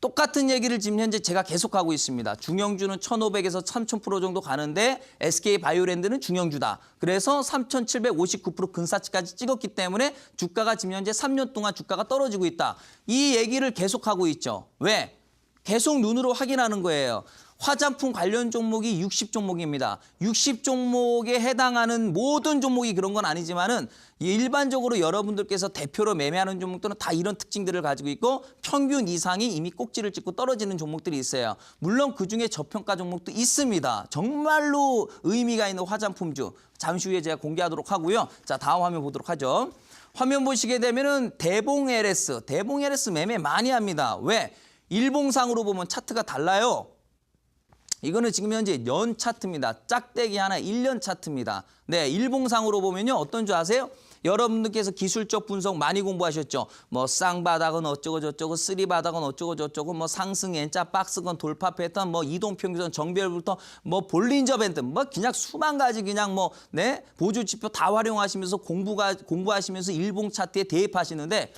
똑같은 얘기를 지금 현재 제가 계속하고 있습니다. 중형주는 1,500에서 3,000% 정도 가는데 SK 바이오랜드는 중형주다. 그래서 3,759% 근사치까지 찍었기 때문에 주가가 지금 현재 3년 동안 주가가 떨어지고 있다. 이 얘기를 계속하고 있죠. 왜? 계속 눈으로 확인하는 거예요. 화장품 관련 종목이 60종목입니다. 60종목에 해당하는 모든 종목이 그런 건 아니지만은 일반적으로 여러분들께서 대표로 매매하는 종목들은 다 이런 특징들을 가지고 있고 평균 이상이 이미 꼭지를 찍고 떨어지는 종목들이 있어요. 물론 그중에 저평가 종목도 있습니다. 정말로 의미가 있는 화장품주. 잠시 후에 제가 공개하도록 하고요. 자, 다음 화면 보도록 하죠. 화면 보시게 되면은 대봉 LS 매매 많이 합니다. 왜? 일봉상으로 보면 차트가 달라요. 이거는 지금 현재 연 차트입니다. 짝대기 하나 1년 차트입니다. 네, 일봉상으로 보면요. 어떤 줄 아세요? 여러분들께서 기술적 분석 많이 공부하셨죠. 뭐 쌍바닥은 어쩌고 저쩌고, 쓰리바닥은 어쩌고 저쩌고, 뭐 상승 N자 박스건 돌파 패턴, 뭐 이동 평균선 정배열부터 뭐 볼린저 밴드, 뭐 그냥 수만 가지 그냥 뭐 네, 보조 지표 다 활용하시면서 공부하시면서 일봉 차트에 대입하시는데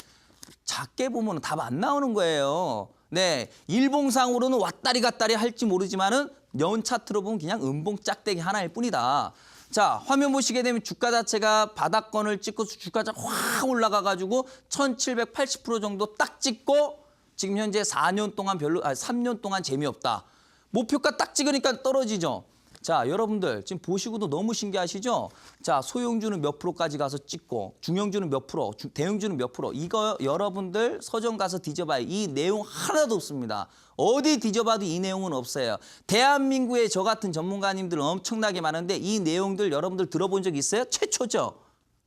작게 보면 답 안 나오는 거예요. 네, 일봉상으로는 왔다리 갔다리 할지 모르지만은 연 차트로 보면 그냥 음봉 짝대기 하나일 뿐이다. 자, 화면 보시게 되면 주가 자체가 바닥권을 찍고 주가가 확 올라가가지고 1,780% 정도 딱 찍고 지금 현재 3년 동안 재미없다. 목표가 딱 찍으니까 떨어지죠. 자, 여러분들 지금 보시고도 너무 신기하시죠? 자, 소형주는 몇 프로까지 가서 찍고 중형주는 몇 프로, 대형주는 몇 프로. 이거 여러분들 서점 가서 뒤져봐요. 이 내용 하나도 없습니다. 어디 뒤져봐도 이 내용은 없어요. 대한민국에 저 같은 전문가님들 엄청나게 많은데 이 내용들 여러분들 들어본 적 있어요? 최초죠.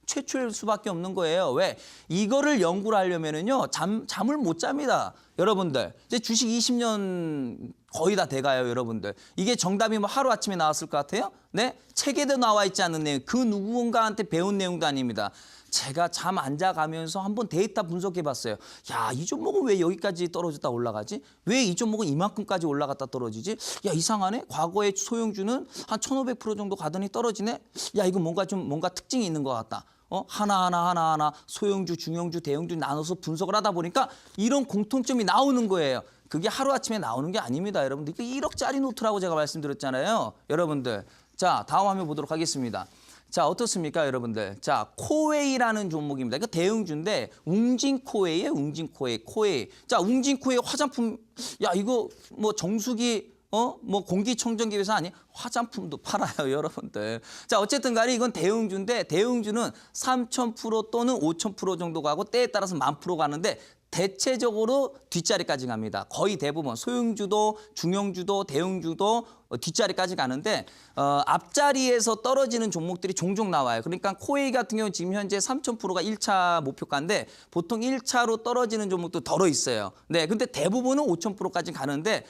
최초일 수밖에 없는 거예요. 왜? 이거를 연구를 하려면은요, 잠을 못 잡니다. 여러분들. 이제 주식 20년 거의 다 돼가요, 여러분들. 이게 정답이 뭐 하루아침에 나왔을 것 같아요? 네? 책에도 나와 있지 않는 내용, 그 누군가한테 배운 내용도 아닙니다. 제가 잠 안 자가면서 한번 데이터 분석해봤어요. 야, 이 종목은 왜 여기까지 떨어졌다 올라가지? 왜 이 종목은 이만큼까지 올라갔다 떨어지지? 야, 이상하네. 과거에 소형주는 한 1,500% 정도 가더니 떨어지네. 야, 이거 뭔가 특징이 있는 것 같다. 하나하나 소형주, 중형주, 대형주 나눠서 분석을 하다 보니까 이런 공통점이 나오는 거예요. 그게 하루아침에 나오는 게 아닙니다, 여러분들. 이게 1억짜리 노트라고 제가 말씀드렸잖아요, 여러분들. 자, 다음 화면 보도록 하겠습니다. 자, 어떻습니까, 여러분들? 자, 코웨이라는 종목입니다. 이거 대형주인데 웅진코웨이예요, 웅진코웨이. 자, 웅진코웨이 화장품, 야, 이거 뭐 정수기 뭐 공기청정기 회사 아니? 화장품도 팔아요, 여러분들. 자, 어쨌든 간에 이건 대형주인데 대형주는 3,000% 또는 5,000% 정도 가고 때에 따라서 10,000% 가는데 대체적으로 뒷자리까지 갑니다. 거의 대부분 소형주도 중형주도 대형주도 뒷자리까지 가는데 앞자리에서 떨어지는 종목들이 종종 나와요. 그러니까 코웨이 같은 경우는 지금 현재 3,000%가 1차 목표가인데 보통 1차로 떨어지는 종목도 덜어 있어요. 네, 근데 대부분은 5,000%까지 가는데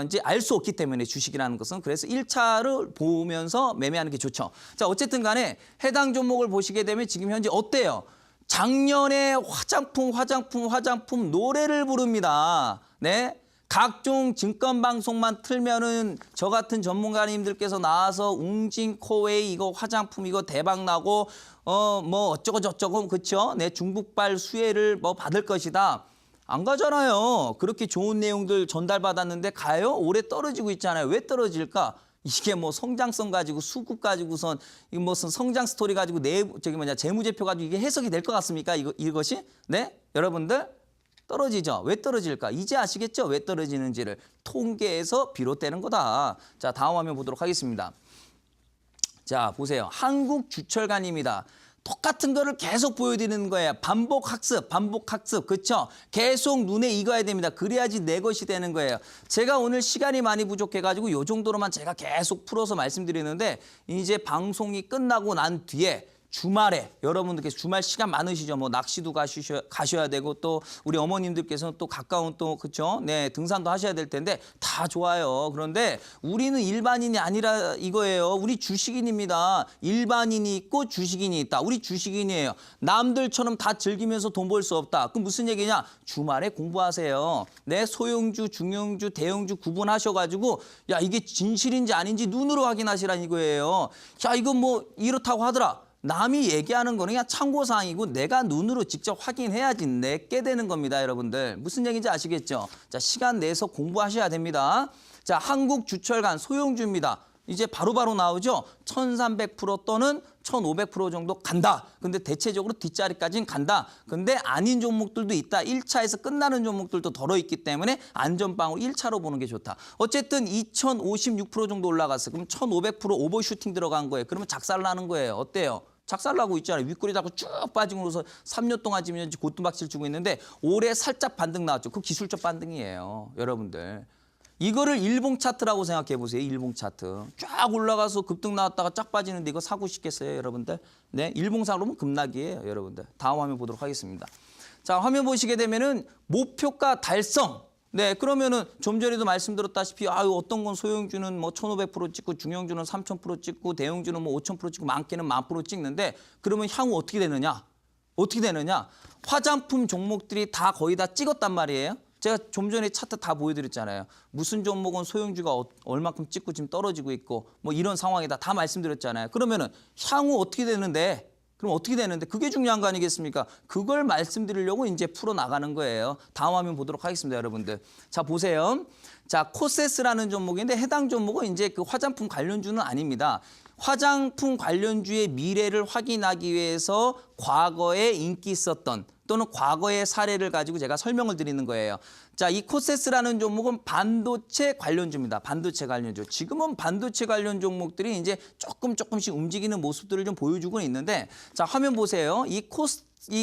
이제 알 수 없기 때문에 주식이라는 것은 그래서 1차를 보면서 매매하는 게 좋죠. 자, 어쨌든 간에 해당 종목을 보시게 되면 지금 현재 어때요? 작년에 화장품 노래를 부릅니다. 네. 각종 증권 방송만 틀면은 저 같은 전문가님들께서 나와서 웅진 코웨이 이거 화장품 이거 대박 나고 뭐 어쩌고 저쩌고 그렇죠? 네, 중국발 수혜를 뭐 받을 것이다. 안 가잖아요. 그렇게 좋은 내용들 전달받았는데 가요? 올해 떨어지고 있잖아요. 왜 떨어질까? 이게 뭐 성장성 가지고 수급 가지고선 이 무슨 성장 스토리 가지고 재무제표 가지고 이게 해석이 될 것 같습니까? 이것이? 네? 여러분들 떨어지죠. 왜 떨어질까? 이제 아시겠죠? 왜 떨어지는지를 통계에서 비롯되는 거다. 자, 다음 화면 보도록 하겠습니다. 자, 보세요. 한국주철관입니다. 똑같은 거를 계속 보여드리는 거예요. 반복 학습. 그렇죠? 계속 눈에 익어야 됩니다. 그래야지 내 것이 되는 거예요. 제가 오늘 시간이 많이 부족해가지고 이 정도로만 제가 계속 풀어서 말씀드리는데 이제 방송이 끝나고 난 뒤에 주말에 여러분들께서 주말 시간 많으시죠. 뭐 낚시도 가셔야 되고 또 우리 어머님들께서는 또 가까운 또 그렇죠. 네, 등산도 하셔야 될 텐데 다 좋아요. 그런데 우리는 일반인이 아니라 이거예요. 우리 주식인입니다. 일반인이 있고 주식인이 있다. 우리 주식인이에요. 남들처럼 다 즐기면서 돈 벌 수 없다. 그럼 무슨 얘기냐? 주말에 공부하세요. 네, 소형주, 중형주, 대형주 구분하셔가지고 야 이게 진실인지 아닌지 눈으로 확인하시라는 이거예요. 자 이거 뭐 이렇다고 하더라. 남이 얘기하는 거는 그냥 참고사항이고 내가 눈으로 직접 확인해야지 내게 되는 겁니다, 여러분들. 무슨 얘기인지 아시겠죠? 자, 시간 내서 공부하셔야 됩니다. 자, 한국주철관 소형주입니다. 이제 바로바로 나오죠? 1,300% 또는 1,500% 정도 간다. 근데 대체적으로 뒷자리까지는 간다. 근데 아닌 종목들도 있다. 1차에서 끝나는 종목들도 덜어 있기 때문에 안전빵으로 1차로 보는 게 좋다. 어쨌든 2,056% 정도 올라갔어. 그럼 1,500% 오버슈팅 들어간 거예요. 그러면 작살나는 거예요. 어때요? 작살나고 있잖아요. 윗꼬리 잡고 쭉 빠지면서 3년 동안 지금 현재 고통박질 주고 있는데 올해 살짝 반등 나왔죠. 그 기술적 반등이에요. 여러분들. 이거를 일봉 차트라고 생각해 보세요. 일봉 차트. 쫙 올라가서 급등 나왔다가 쫙 빠지는데 이거 사고 싶겠어요, 여러분들? 네, 일봉상으로 보면 급락이에요, 여러분들. 다음 화면 보도록 하겠습니다. 자, 화면 보시게 되면은 목표가 달성. 네, 그러면은 좀 전에도 말씀드렸다시피 어떤 건 소형주는 뭐 1,500% 찍고 중형주는 3,000% 찍고 대형주는 뭐 5,000% 찍고 많게는 10,000% 찍는데 그러면 향후 어떻게 되느냐? 어떻게 되느냐? 화장품 종목들이 다 거의 다 찍었단 말이에요. 제가 좀 전에 차트 다 보여드렸잖아요. 무슨 종목은 소형주가 얼마큼 찍고 지금 떨어지고 있고 뭐 이런 상황이다 다 말씀드렸잖아요. 그러면은 향후 어떻게 되는데? 그럼 어떻게 되는데? 그게 중요한 거 아니겠습니까? 그걸 말씀드리려고 이제 풀어나가는 거예요. 다음 화면 보도록 하겠습니다, 여러분들. 자, 보세요. 자, 코세스라는 종목인데 해당 종목은 이제 그 화장품 관련주는 아닙니다. 화장품 관련주의 미래를 확인하기 위해서 과거에 인기 있었던 또는 과거의 사례를 가지고 제가 설명을 드리는 거예요. 자, 이 코세스라는 종목은 반도체 관련주입니다. 반도체 관련주. 지금은 반도체 관련 종목들이 이제 조금씩 움직이는 모습들을 좀 보여주고 있는데 자, 화면 보세요. 이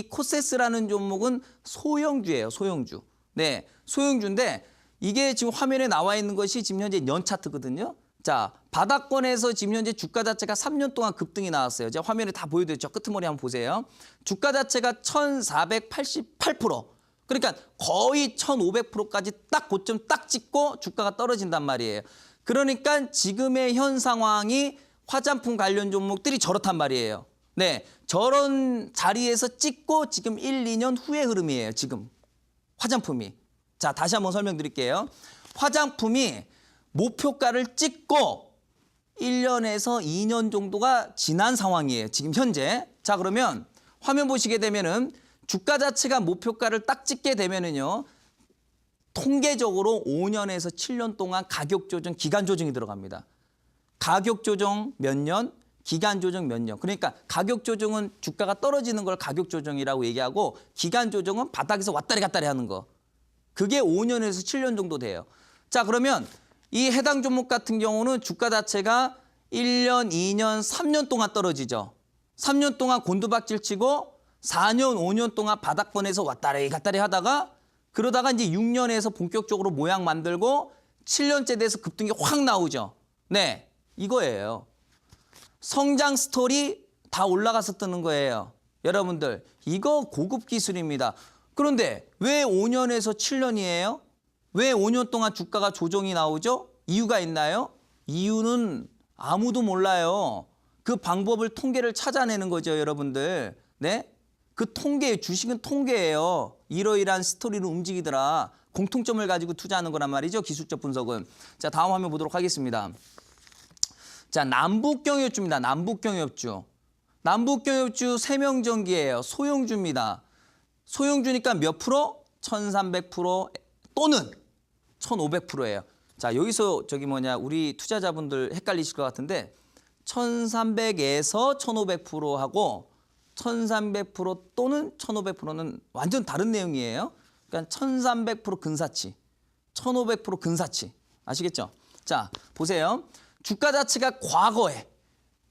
코세스라는 종목은 소형주예요. 소형주. 네, 소형주인데 이게 지금 화면에 나와 있는 것이 지금 현재 년 차트거든요. 자, 바닥권에서 지금 현재 주가 자체가 3년 동안 급등이 나왔어요. 제가 화면에 다 보여드렸죠. 끄트머리 한번 보세요. 주가 자체가 1,488%. 그러니까 거의 1,500%까지 딱 고점 딱 찍고 주가가 떨어진단 말이에요. 그러니까 지금의 현 상황이 화장품 관련 종목들이 저렇단 말이에요. 네, 저런 자리에서 찍고 지금 1, 2년 후의 흐름이에요. 지금 화장품이. 자, 다시 한번 설명드릴게요. 화장품이 목표가를 찍고 1년에서 2년 정도가 지난 상황이에요. 지금 현재. 자, 그러면 화면 보시게 되면은 주가 자체가 목표가를 딱 찍게 되면은요. 통계적으로 5년에서 7년 동안 가격 조정, 기간 조정이 들어갑니다. 가격 조정 몇 년, 기간 조정 몇 년. 그러니까 가격 조정은 주가가 떨어지는 걸 가격 조정이라고 얘기하고 기간 조정은 바닥에서 왔다리 갔다리 하는 거. 그게 5년에서 7년 정도 돼요. 자, 그러면 이 해당 종목 같은 경우는 주가 자체가 1년, 2년, 3년 동안 떨어지죠. 3년 동안 곤두박질 치고 4년, 5년 동안 바닥권에서 왔다리 갔다리 하다가 그러다가 이제 6년에서 본격적으로 모양 만들고 7년째 돼서 급등이 확 나오죠. 네, 이거예요. 성장 스토리 다 올라가서 뜨는 거예요. 여러분들, 이거 고급 기술입니다. 그런데 왜 5년에서 7년이에요? 왜 5년 동안 주가가 조정이 나오죠? 이유가 있나요? 이유는 아무도 몰라요. 그 방법을 통계를 찾아내는 거죠, 여러분들. 네? 그 통계, 주식은 통계예요. 이러이러한 스토리로 움직이더라. 공통점을 가지고 투자하는 거란 말이죠, 기술적 분석은. 자, 다음 화면 보도록 하겠습니다. 자, 남북경유업주입니다. 남북경유업주. 남북경유업주 세명전기예요. 소형주입니다. 소형주니까 몇 프로? 1300% 또는 1500%예요. 자, 여기서 우리 투자자분들 헷갈리실 것 같은데 1300에서 1500%하고 1300% 또는 1500%는 완전 다른 내용이에요. 그러니까 1300% 근사치, 1500% 근사치. 아시겠죠? 자, 보세요. 주가 자체가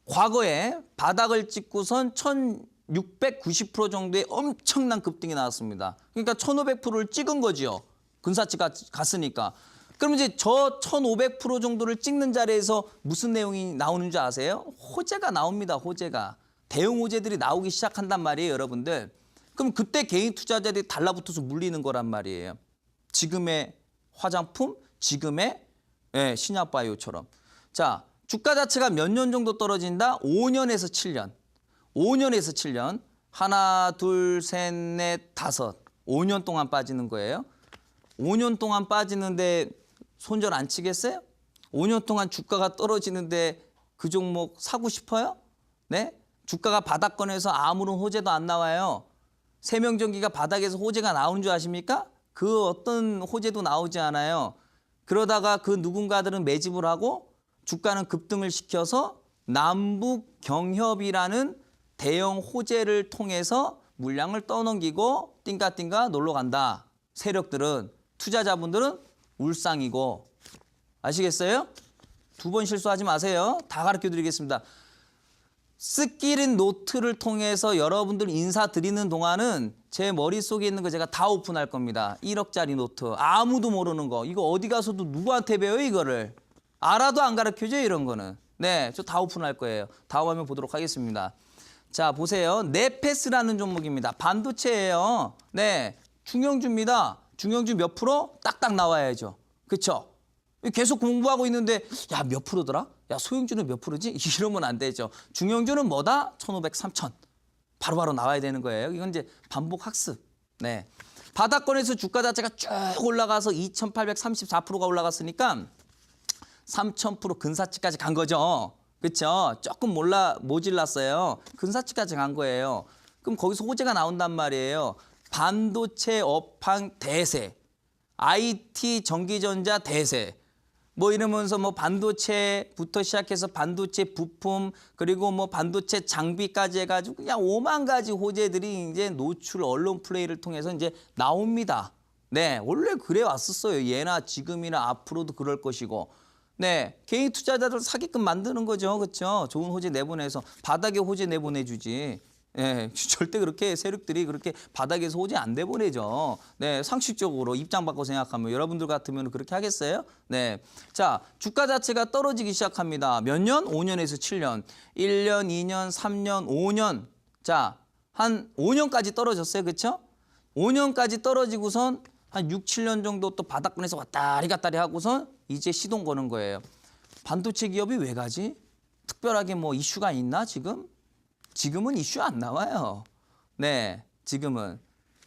과거에 바닥을 찍고선 1690% 정도의 엄청난 급등이 나왔습니다. 그러니까 1500%를 찍은 거죠. 근사치가 갔으니까. 그럼 이제 저 1500% 정도를 찍는 자리에서 무슨 내용이 나오는 줄 아세요? 호재가 나옵니다. 호재가. 대형 호재들이 나오기 시작한단 말이에요, 여러분들. 그럼 그때 개인 투자자들이 달라붙어서 물리는 거란 말이에요. 지금의 화장품, 지금의 신약바이오처럼. 자, 주가 자체가 몇 년 정도 떨어진다? 5년에서 7년. 5년에서 7년. 하나, 둘, 셋, 넷, 다섯. 5년 동안 빠지는 거예요. 5년 동안 빠지는데 손절 안 치겠어요? 5년 동안 주가가 떨어지는데 그 종목 사고 싶어요? 네? 주가가 바닥권에서 아무런 호재도 안 나와요. 세명전기가 바닥에서 호재가 나오는 줄 아십니까? 그 어떤 호재도 나오지 않아요. 그러다가 그 누군가들은 매집을 하고 주가는 급등을 시켜서 남북경협이라는 대형 호재를 통해서 물량을 떠넘기고 띵까띵까 놀러 간다. 세력들은, 투자자분들은 울상이고. 아시겠어요? 두 번 실수하지 마세요. 다 가르쳐 드리겠습니다. 스키린 노트를 통해서 여러분들 인사드리는 동안은 제 머릿속에 있는 거 제가 다 오픈할 겁니다. 1억짜리 노트. 아무도 모르는 거. 이거 어디 가서도 누구한테 배워요, 이거를. 알아도 안 가르쳐줘요, 이런 거는. 네, 저 다 오픈할 거예요. 다음 화면 보도록 하겠습니다. 자, 보세요. 네페스라는 종목입니다. 반도체예요. 네, 중형주입니다. 중형주 몇 프로? 딱딱 나와야죠. 그렇죠? 계속 공부하고 있는데 야, 몇 프로더라? 야, 소형주는 몇 프로지? 이러면 안 되죠. 중형주는 뭐다? 1500, 3000. 바로바로 나와야 되는 거예요. 이건 이제 반복 학습. 네. 바닥권에서 주가 자체가 쭉 올라가서 2834%가 올라갔으니까 3000% 근사치까지 간 거죠. 그렇죠? 조금 모질랐어요. 근사치까지 간 거예요. 그럼 거기서 호재가 나온단 말이에요. 반도체 업황 대세, IT 전기전자 대세, 뭐 이러면서 뭐 반도체부터 시작해서 반도체 부품 그리고 뭐 반도체 장비까지 해가지고 그냥 5만 가지 호재들이 이제 노출 언론 플레이를 통해서 이제 나옵니다. 네, 원래 그래 왔었어요. 예나 지금이나 앞으로도 그럴 것이고. 네, 개인 투자자들 사기끔 만드는 거죠. 그렇죠? 좋은 호재 내보내서 바닥에 호재 내보내주지. 네, 절대 그렇게 세력들이 그렇게 바닥에서 호재 안 내보내죠. 네, 상식적으로 입장 바꿔 생각하면 여러분들 같으면 그렇게 하겠어요? 네, 자, 주가 자체가 떨어지기 시작합니다. 몇 년? 5년에서 7년. 1년, 2년, 3년, 5년. 자, 한 5년까지 떨어졌어요. 그렇죠? 5년까지 떨어지고선 한 6, 7년 정도 또 바닥권에서 왔다리 갔다리 하고선 이제 시동 거는 거예요. 반도체 기업이 왜 가지? 특별하게 뭐 이슈가 있나 지금? 지금은 이슈 안 나와요. 네, 지금은.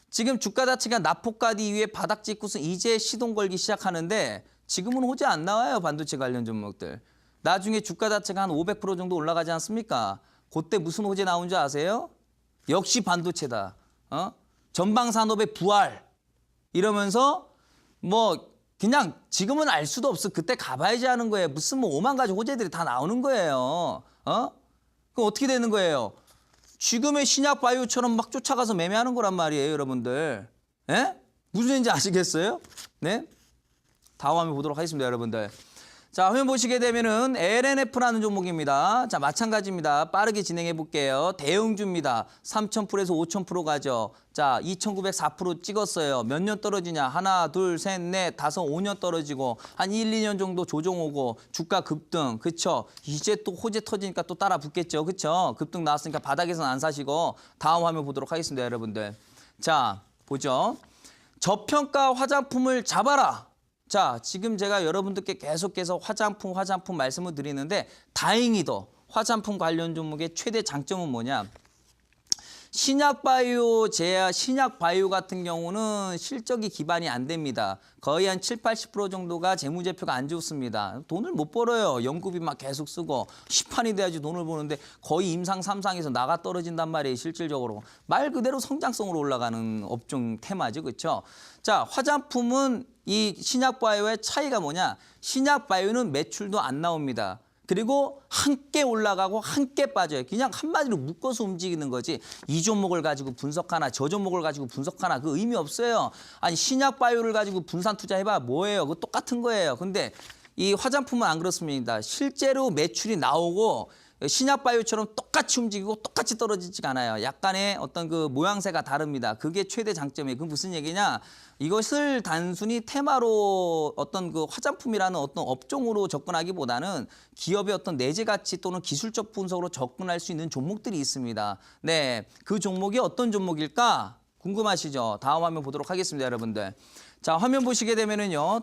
지금 주가 자체가 나폭가디 이후에 바닥 찍고서 이제 시동 걸기 시작하는데 지금은 호재 안 나와요. 반도체 관련 종목들. 나중에 주가 자체가 한 500% 정도 올라가지 않습니까? 그때 무슨 호재 나온 줄 아세요? 역시 반도체다. 전방산업의 부활. 이러면서 뭐 그냥 지금은 알 수도 없어. 그때 가봐야지 하는 거예요. 무슨 뭐 5만 가지 호재들이 다 나오는 거예요. 그럼 어떻게 되는 거예요? 지금의 신약 바이오처럼 막 쫓아가서 매매하는 거란 말이에요, 여러분들. 예? 무슨 얘기인지 아시겠어요? 네? 다음 화면 보도록 하겠습니다, 여러분들. 자, 화면 보시게 되면은 LNF라는 종목입니다. 자, 마찬가지입니다. 빠르게 진행해 볼게요. 대형주입니다. 3,000%에서 5,000% 가죠. 자, 2,904% 찍었어요. 몇 년 떨어지냐? 하나, 둘, 셋, 넷, 다섯, 5년 떨어지고 한 1, 2년 정도 조정 오고 주가 급등. 그쵸? 이제 또 호재 터지니까 또 따라 붙겠죠. 그쵸? 급등 나왔으니까 바닥에서는 안 사시고 다음 화면 보도록 하겠습니다, 여러분들. 자, 보죠. 저평가 화장품을 잡아라. 자, 지금 제가 여러분들께 계속해서 화장품 말씀을 드리는데 다행히도 화장품 관련 종목의 최대 장점은 뭐냐? 신약바이오 신약바이오 같은 경우는 실적이 기반이 안 됩니다. 거의 한 7, 80% 정도가 재무제표가 안 좋습니다. 돈을 못 벌어요. 연구비 막 계속 쓰고 시판이 돼야지 돈을 버는데 거의 임상 3상에서 나가 떨어진단 말이에요. 실질적으로. 말 그대로 성장성으로 올라가는 업종 테마죠. 그렇죠? 자, 화장품은 이 신약바이오의 차이가 뭐냐? 신약바이오는 매출도 안 나옵니다. 그리고 함께 올라가고 함께 빠져요. 그냥 한마디로 묶어서 움직이는 거지. 이 종목을 가지고 분석하나 저 종목을 가지고 분석하나 그 의미 없어요. 아니 신약바이오를 가지고 분산 투자해봐 뭐예요. 그거 똑같은 거예요. 근데 이 화장품은 안 그렇습니다. 실제로 매출이 나오고 신약바이오처럼 똑같이 움직이고 똑같이 떨어지지가 않아요. 약간의 어떤 그 모양새가 다릅니다. 그게 최대 장점이에요. 그건 무슨 얘기냐? 이것을 단순히 테마로 어떤 그 화장품이라는 어떤 업종으로 접근하기보다는 기업의 어떤 내재 가치 또는 기술적 분석으로 접근할 수 있는 종목들이 있습니다. 네, 그 종목이 어떤 종목일까? 궁금하시죠? 다음 화면 보도록 하겠습니다, 여러분들. 자, 화면 보시게 되면은요.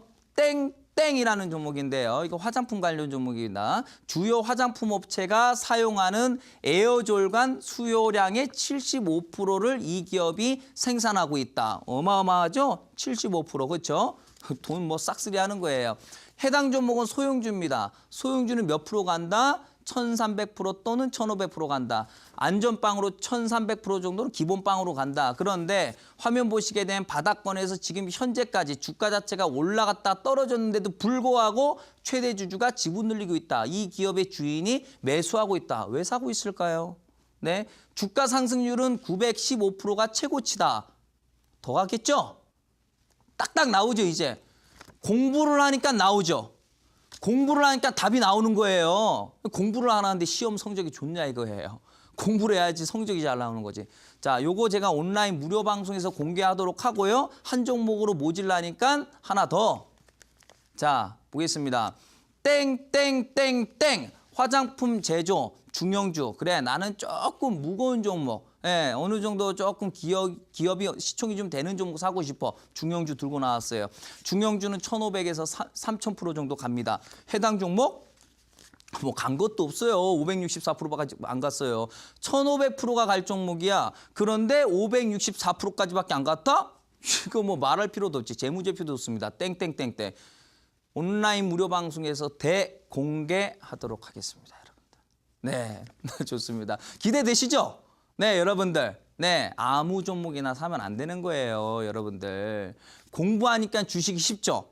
땡이라는 종목인데요. 이거 화장품 관련 종목입니다. 주요 화장품 업체가 사용하는 에어졸관 수요량의 75%를 이 기업이 생산하고 있다. 어마어마하죠? 75% 그렇죠? 돈 뭐 싹쓸이 하는 거예요. 해당 종목은 소형주입니다. 소형주는 몇 프로 간다? 1,300% 또는 1,500% 간다. 안전빵으로 1,300% 정도는 기본빵으로 간다. 그런데 화면 보시게 되면 바닥권에서 지금 현재까지 주가 자체가 올라갔다 떨어졌는데도 불구하고 최대 주주가 지분 늘리고 있다. 이 기업의 주인이 매수하고 있다. 왜 사고 있을까요? 네, 주가 상승률은 915%가 최고치다. 더 갔겠죠? 딱딱 나오죠, 이제. 공부를 하니까 나오죠. 공부를 하니까 답이 나오는 거예요. 공부를 안 하는데 시험 성적이 좋냐 이거예요. 공부를 해야지 성적이 잘 나오는 거지. 자, 요거 제가 온라인 무료 방송에서 공개하도록 하고요. 한 종목으로 모질라니까 하나 더. 자, 보겠습니다. 땡. 화장품 제조, 중형주. 그래, 나는 조금 무거운 종목. 예, 어느 정도 조금 기업이 시총이 좀 되는 종목 사고 싶어. 중형주 들고 나왔어요. 중형주는 1,500에서 3,000% 정도 갑니다. 해당 종목 뭐 간 것도 없어요. 564%밖에 안 갔어요. 1,500%가 갈 종목이야. 그런데 564%까지밖에 안 갔다? 이거 뭐 말할 필요도 없지. 재무제표도 없습니다. 땡. 온라인 무료 방송에서 대공개하도록 하겠습니다, 여러분들. 네, 좋습니다. 기대되시죠? 네, 여러분들. 네, 아무 종목이나 사면 안 되는 거예요, 여러분들. 공부하니까 주식이 쉽죠?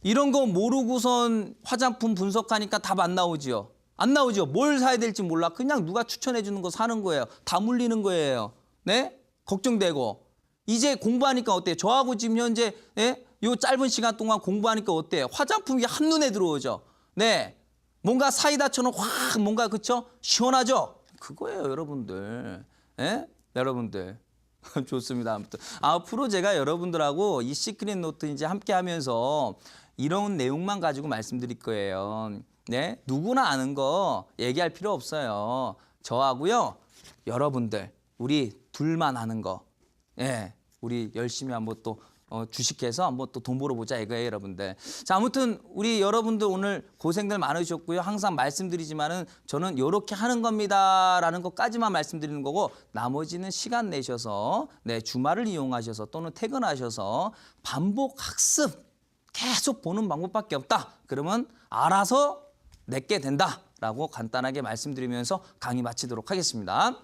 이런 거 모르고선 화장품 분석하니까 답 안 나오지요? 안 나오죠? 뭘 사야 될지 몰라. 그냥 누가 추천해 주는 거 사는 거예요. 다 물리는 거예요. 네? 걱정되고. 이제 공부하니까 어때요? 저하고 지금 현재 요 짧은 시간 동안 공부하니까 어때요? 화장품이 한눈에 들어오죠? 네. 뭔가 사이다처럼 확 뭔가 그쵸? 시원하죠? 그거예요, 여러분들. 예? 여러분들. 좋습니다. 아무튼 앞으로 제가 여러분들하고 이 시크릿 노트 이제 함께 하면서 이런 내용만 가지고 말씀드릴 거예요. 네? 누구나 아는 거 얘기할 필요 없어요. 저하고요. 여러분들 우리 둘만 아는 거. 예. 우리 열심히 한번 또 주식해서 한번 또 돈 벌어보자 이거예요, 여러분들. 자, 아무튼 우리 여러분들 오늘 고생들 많으셨고요. 항상 말씀드리지만은 저는 이렇게 하는 겁니다라는 것까지만 말씀드리는 거고 나머지는 시간 내셔서 주말을 이용하셔서 또는 퇴근하셔서 반복 학습 계속 보는 방법밖에 없다. 그러면 알아서 내게 된다라고 간단하게 말씀드리면서 강의 마치도록 하겠습니다.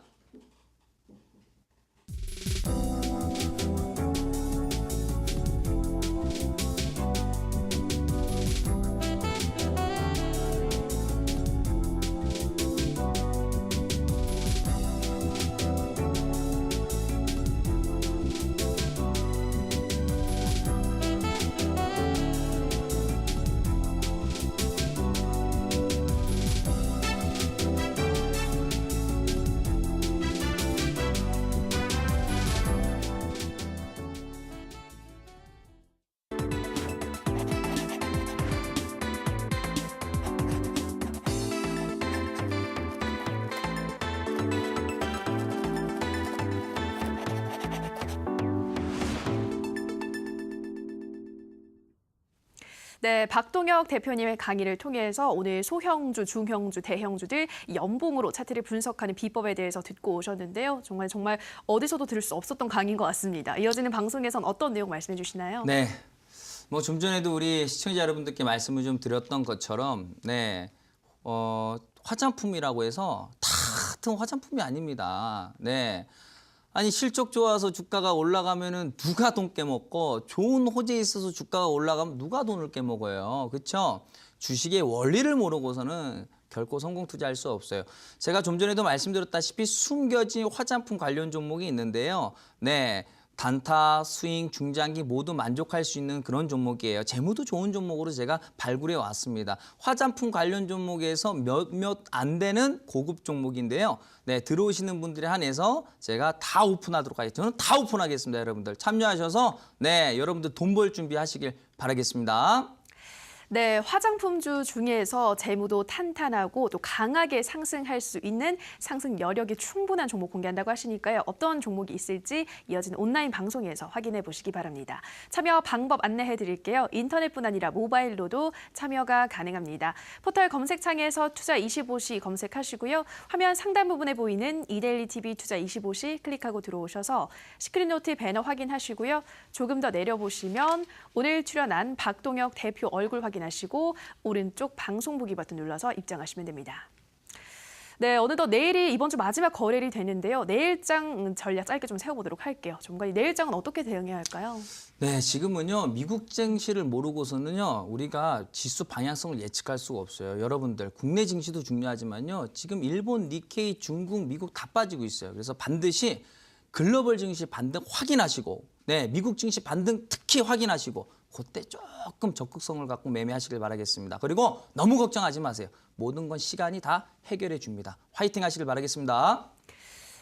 네, 박동혁 대표님의 강의를 통해서 오늘 소형주, 중형주, 대형주들 연봉으로 차트를 분석하는 비법에 대해서 듣고 오셨는데요. 정말 어디서도 들을 수 없었던 강의인 것 같습니다. 이어지는 방송에선 어떤 내용 말씀해 주시나요? 네. 뭐 좀 전에도 우리 시청자 여러분들께 말씀을 좀 드렸던 것처럼 네. 화장품이라고 해서 다 같은 화장품이 아닙니다. 네. 아니 실적 좋아서 주가가 올라가면은 누가 돈 깨먹고 좋은 호재에 있어서 주가가 올라가면 누가 돈을 깨먹어요. 그렇죠? 주식의 원리를 모르고서는 결코 성공 투자할 수 없어요. 제가 좀 전에도 말씀드렸다시피 숨겨진 화장품 관련 종목이 있는데요. 네. 단타, 스윙, 중장기 모두 만족할 수 있는 그런 종목이에요. 재무도 좋은 종목으로 제가 발굴해 왔습니다. 화장품 관련 종목에서 몇몇 안 되는 고급 종목인데요. 네, 들어오시는 분들에 한해서 제가 다 오픈하도록 하겠습니다. 저는 다 오픈하겠습니다, 여러분들. 참여하셔서 네, 여러분들 돈 벌 준비하시길 바라겠습니다. 네, 화장품주 중에서 재무도 탄탄하고 또 강하게 상승할 수 있는 상승 여력이 충분한 종목 공개한다고 하시니까요. 어떤 종목이 있을지 이어지는 온라인 방송에서 확인해 보시기 바랍니다. 참여 방법 안내해 드릴게요. 인터넷뿐 아니라 모바일로도 참여가 가능합니다. 포털 검색창에서 투자25시 검색하시고요. 화면 상단 부분에 보이는 이데일리 TV 투자25시 클릭하고 들어오셔서 시크릿노트 배너 확인하시고요. 조금 더 내려보시면 오늘 출연한 박동혁 대표 얼굴 확인하시고 오른쪽 방송 보기 버튼 눌러서 입장하시면 됩니다. 네, 어느덧 내일이 이번 주 마지막 거래일이 되는데요. 내일장 전략 짧게 좀 세워보도록 할게요. 전문가님, 내일장은 어떻게 대응해야 할까요? 네, 지금은요. 미국 증시를 모르고서는요. 우리가 지수 방향성을 예측할 수가 없어요. 여러분들 국내 증시도 중요하지만요. 지금 일본, 니케이, 중국, 미국 다 빠지고 있어요. 그래서 반드시 글로벌 증시 반등 확인하시고 네, 미국 증시 반등 특히 확인하시고 그때 조금 적극성을 갖고 매매하시길 바라겠습니다. 그리고 너무 걱정하지 마세요. 모든 건 시간이 다 해결해 줍니다. 화이팅 하시길 바라겠습니다.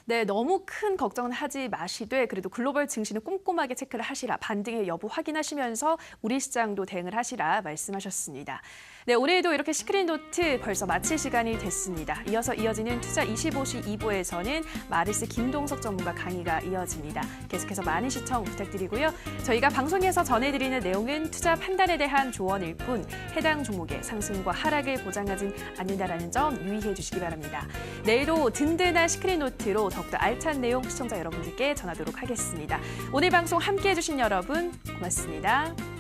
네, 너무 큰 걱정은 하지 마시되 그래도 글로벌 증시는 꼼꼼하게 체크를 하시라. 반등의 여부 확인하시면서 우리 시장도 대응을 하시라 말씀하셨습니다. 네, 오늘도 이렇게 시크릿노트 벌써 마칠 시간이 됐습니다. 이어서 이어지는 투자25시 2부에서는 마르스 김동석 전문가 강의가 이어집니다. 계속해서 많은 시청 부탁드리고요. 저희가 방송에서 전해드리는 내용은 투자 판단에 대한 조언일 뿐 해당 종목의 상승과 하락을 보장하진 않는다는 점 유의해 주시기 바랍니다. 내일도 든든한 시크릿노트로 더욱더 알찬 내용 시청자 여러분들께 전하도록 하겠습니다. 오늘 방송 함께해 주신 여러분 고맙습니다.